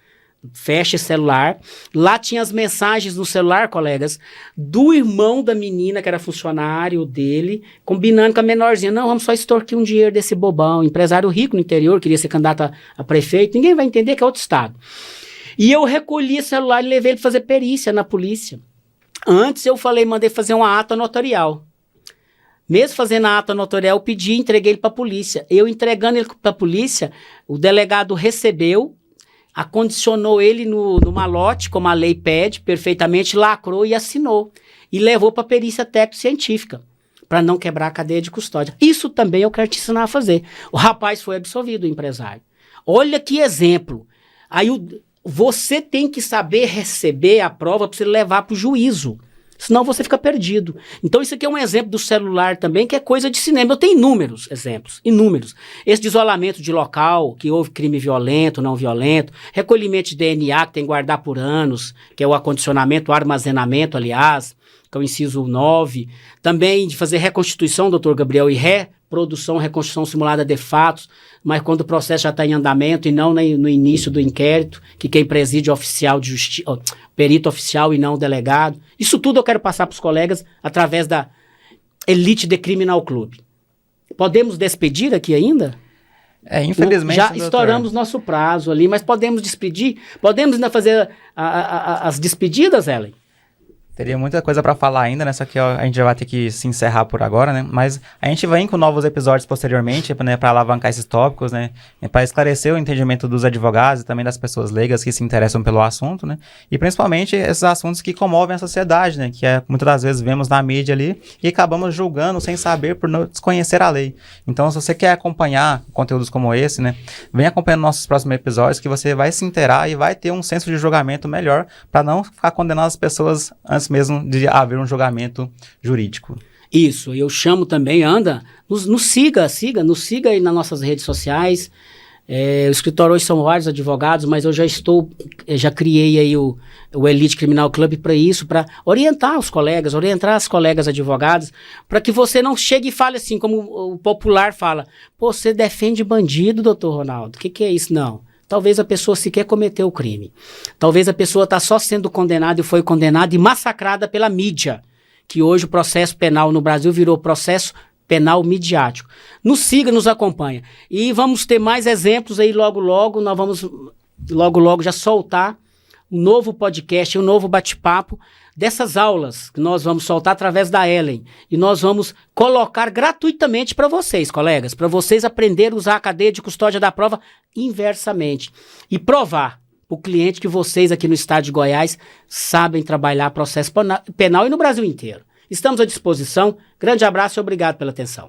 fecha esse celular. Lá tinha as mensagens no celular, colegas, do irmão da menina, que era funcionário dele, combinando com a menorzinha. Não, vamos só extorquir um dinheiro desse bobão. Empresário rico no interior, queria ser candidato a prefeito. Ninguém vai entender que é outro estado. E eu recolhi esse celular e levei ele fazer perícia na polícia. Antes eu mandei fazer uma ata notarial. Mesmo fazendo a ata notarial, eu pedi, entreguei ele para a polícia. Eu entregando ele para a polícia, o delegado recebeu, acondicionou ele no malote, como a lei pede, perfeitamente, lacrou e assinou. E levou para a perícia técnico-científica, para não quebrar a cadeia de custódia. Isso também eu quero te ensinar a fazer. O rapaz foi absolvido, o empresário. Olha que exemplo. Aí você tem que saber receber a prova para você levar para o juízo. Senão você fica perdido. Então isso aqui é um exemplo do celular também, que é coisa de cinema. Eu tenho inúmeros exemplos, inúmeros. Esse de isolamento de local, que houve crime violento, não violento, recolhimento de DNA, que tem que guardar por anos, que é o acondicionamento, o armazenamento, aliás, que é o inciso 9. Também de fazer reconstituição, doutor Gabriel, e reprodução, reconstrução simulada de fatos, mas quando o processo já está em andamento e não no início do inquérito, que quem preside é oficial de justiça, perito oficial e não delegado. Isso tudo eu quero passar para os colegas através da Elite de Criminal Club. Podemos despedir aqui ainda? Infelizmente, já doutor, estouramos nosso prazo ali, mas podemos despedir? Podemos ainda fazer as despedidas, Ellen? Teria muita coisa para falar ainda, né? Só que a gente já vai ter que se encerrar por agora, né? Mas a gente vem com novos episódios posteriormente, né? Para alavancar esses tópicos, né? Para esclarecer o entendimento dos advogados e também das pessoas leigas que se interessam pelo assunto, né? E principalmente esses assuntos que comovem a sociedade, né? Que muitas das vezes vemos na mídia ali e acabamos julgando sem saber por não desconhecer a lei. Então, se você quer acompanhar conteúdos como esse, né? Vem acompanhando nossos próximos episódios que você vai se inteirar e vai ter um senso de julgamento melhor para não ficar condenando as pessoas antes mesmo de haver um julgamento jurídico. Isso, eu chamo também, nos siga aí nas nossas redes sociais. O escritório hoje são vários advogados, mas eu já criei aí o Elite Criminal Club para isso, para orientar os colegas, orientar as colegas advogadas, para que você não chegue e fale assim, como o popular fala, pô, você defende bandido, doutor Ronaldo, o que é isso? Não. Talvez a pessoa sequer cometeu o crime. Talvez a pessoa está só sendo condenada e foi condenada e massacrada pela mídia, que hoje o processo penal no Brasil virou processo penal midiático. Nos siga, nos acompanha. E vamos ter mais exemplos aí logo, logo. Nós vamos logo já soltar um novo podcast, um novo bate-papo dessas aulas que nós vamos soltar através da Ellen. E nós vamos colocar gratuitamente para vocês, colegas, para vocês aprenderem a usar a cadeia de custódia da prova inversamente. E provar para o cliente que vocês aqui no estado de Goiás sabem trabalhar processo penal e no Brasil inteiro. Estamos à disposição. Grande abraço e obrigado pela atenção.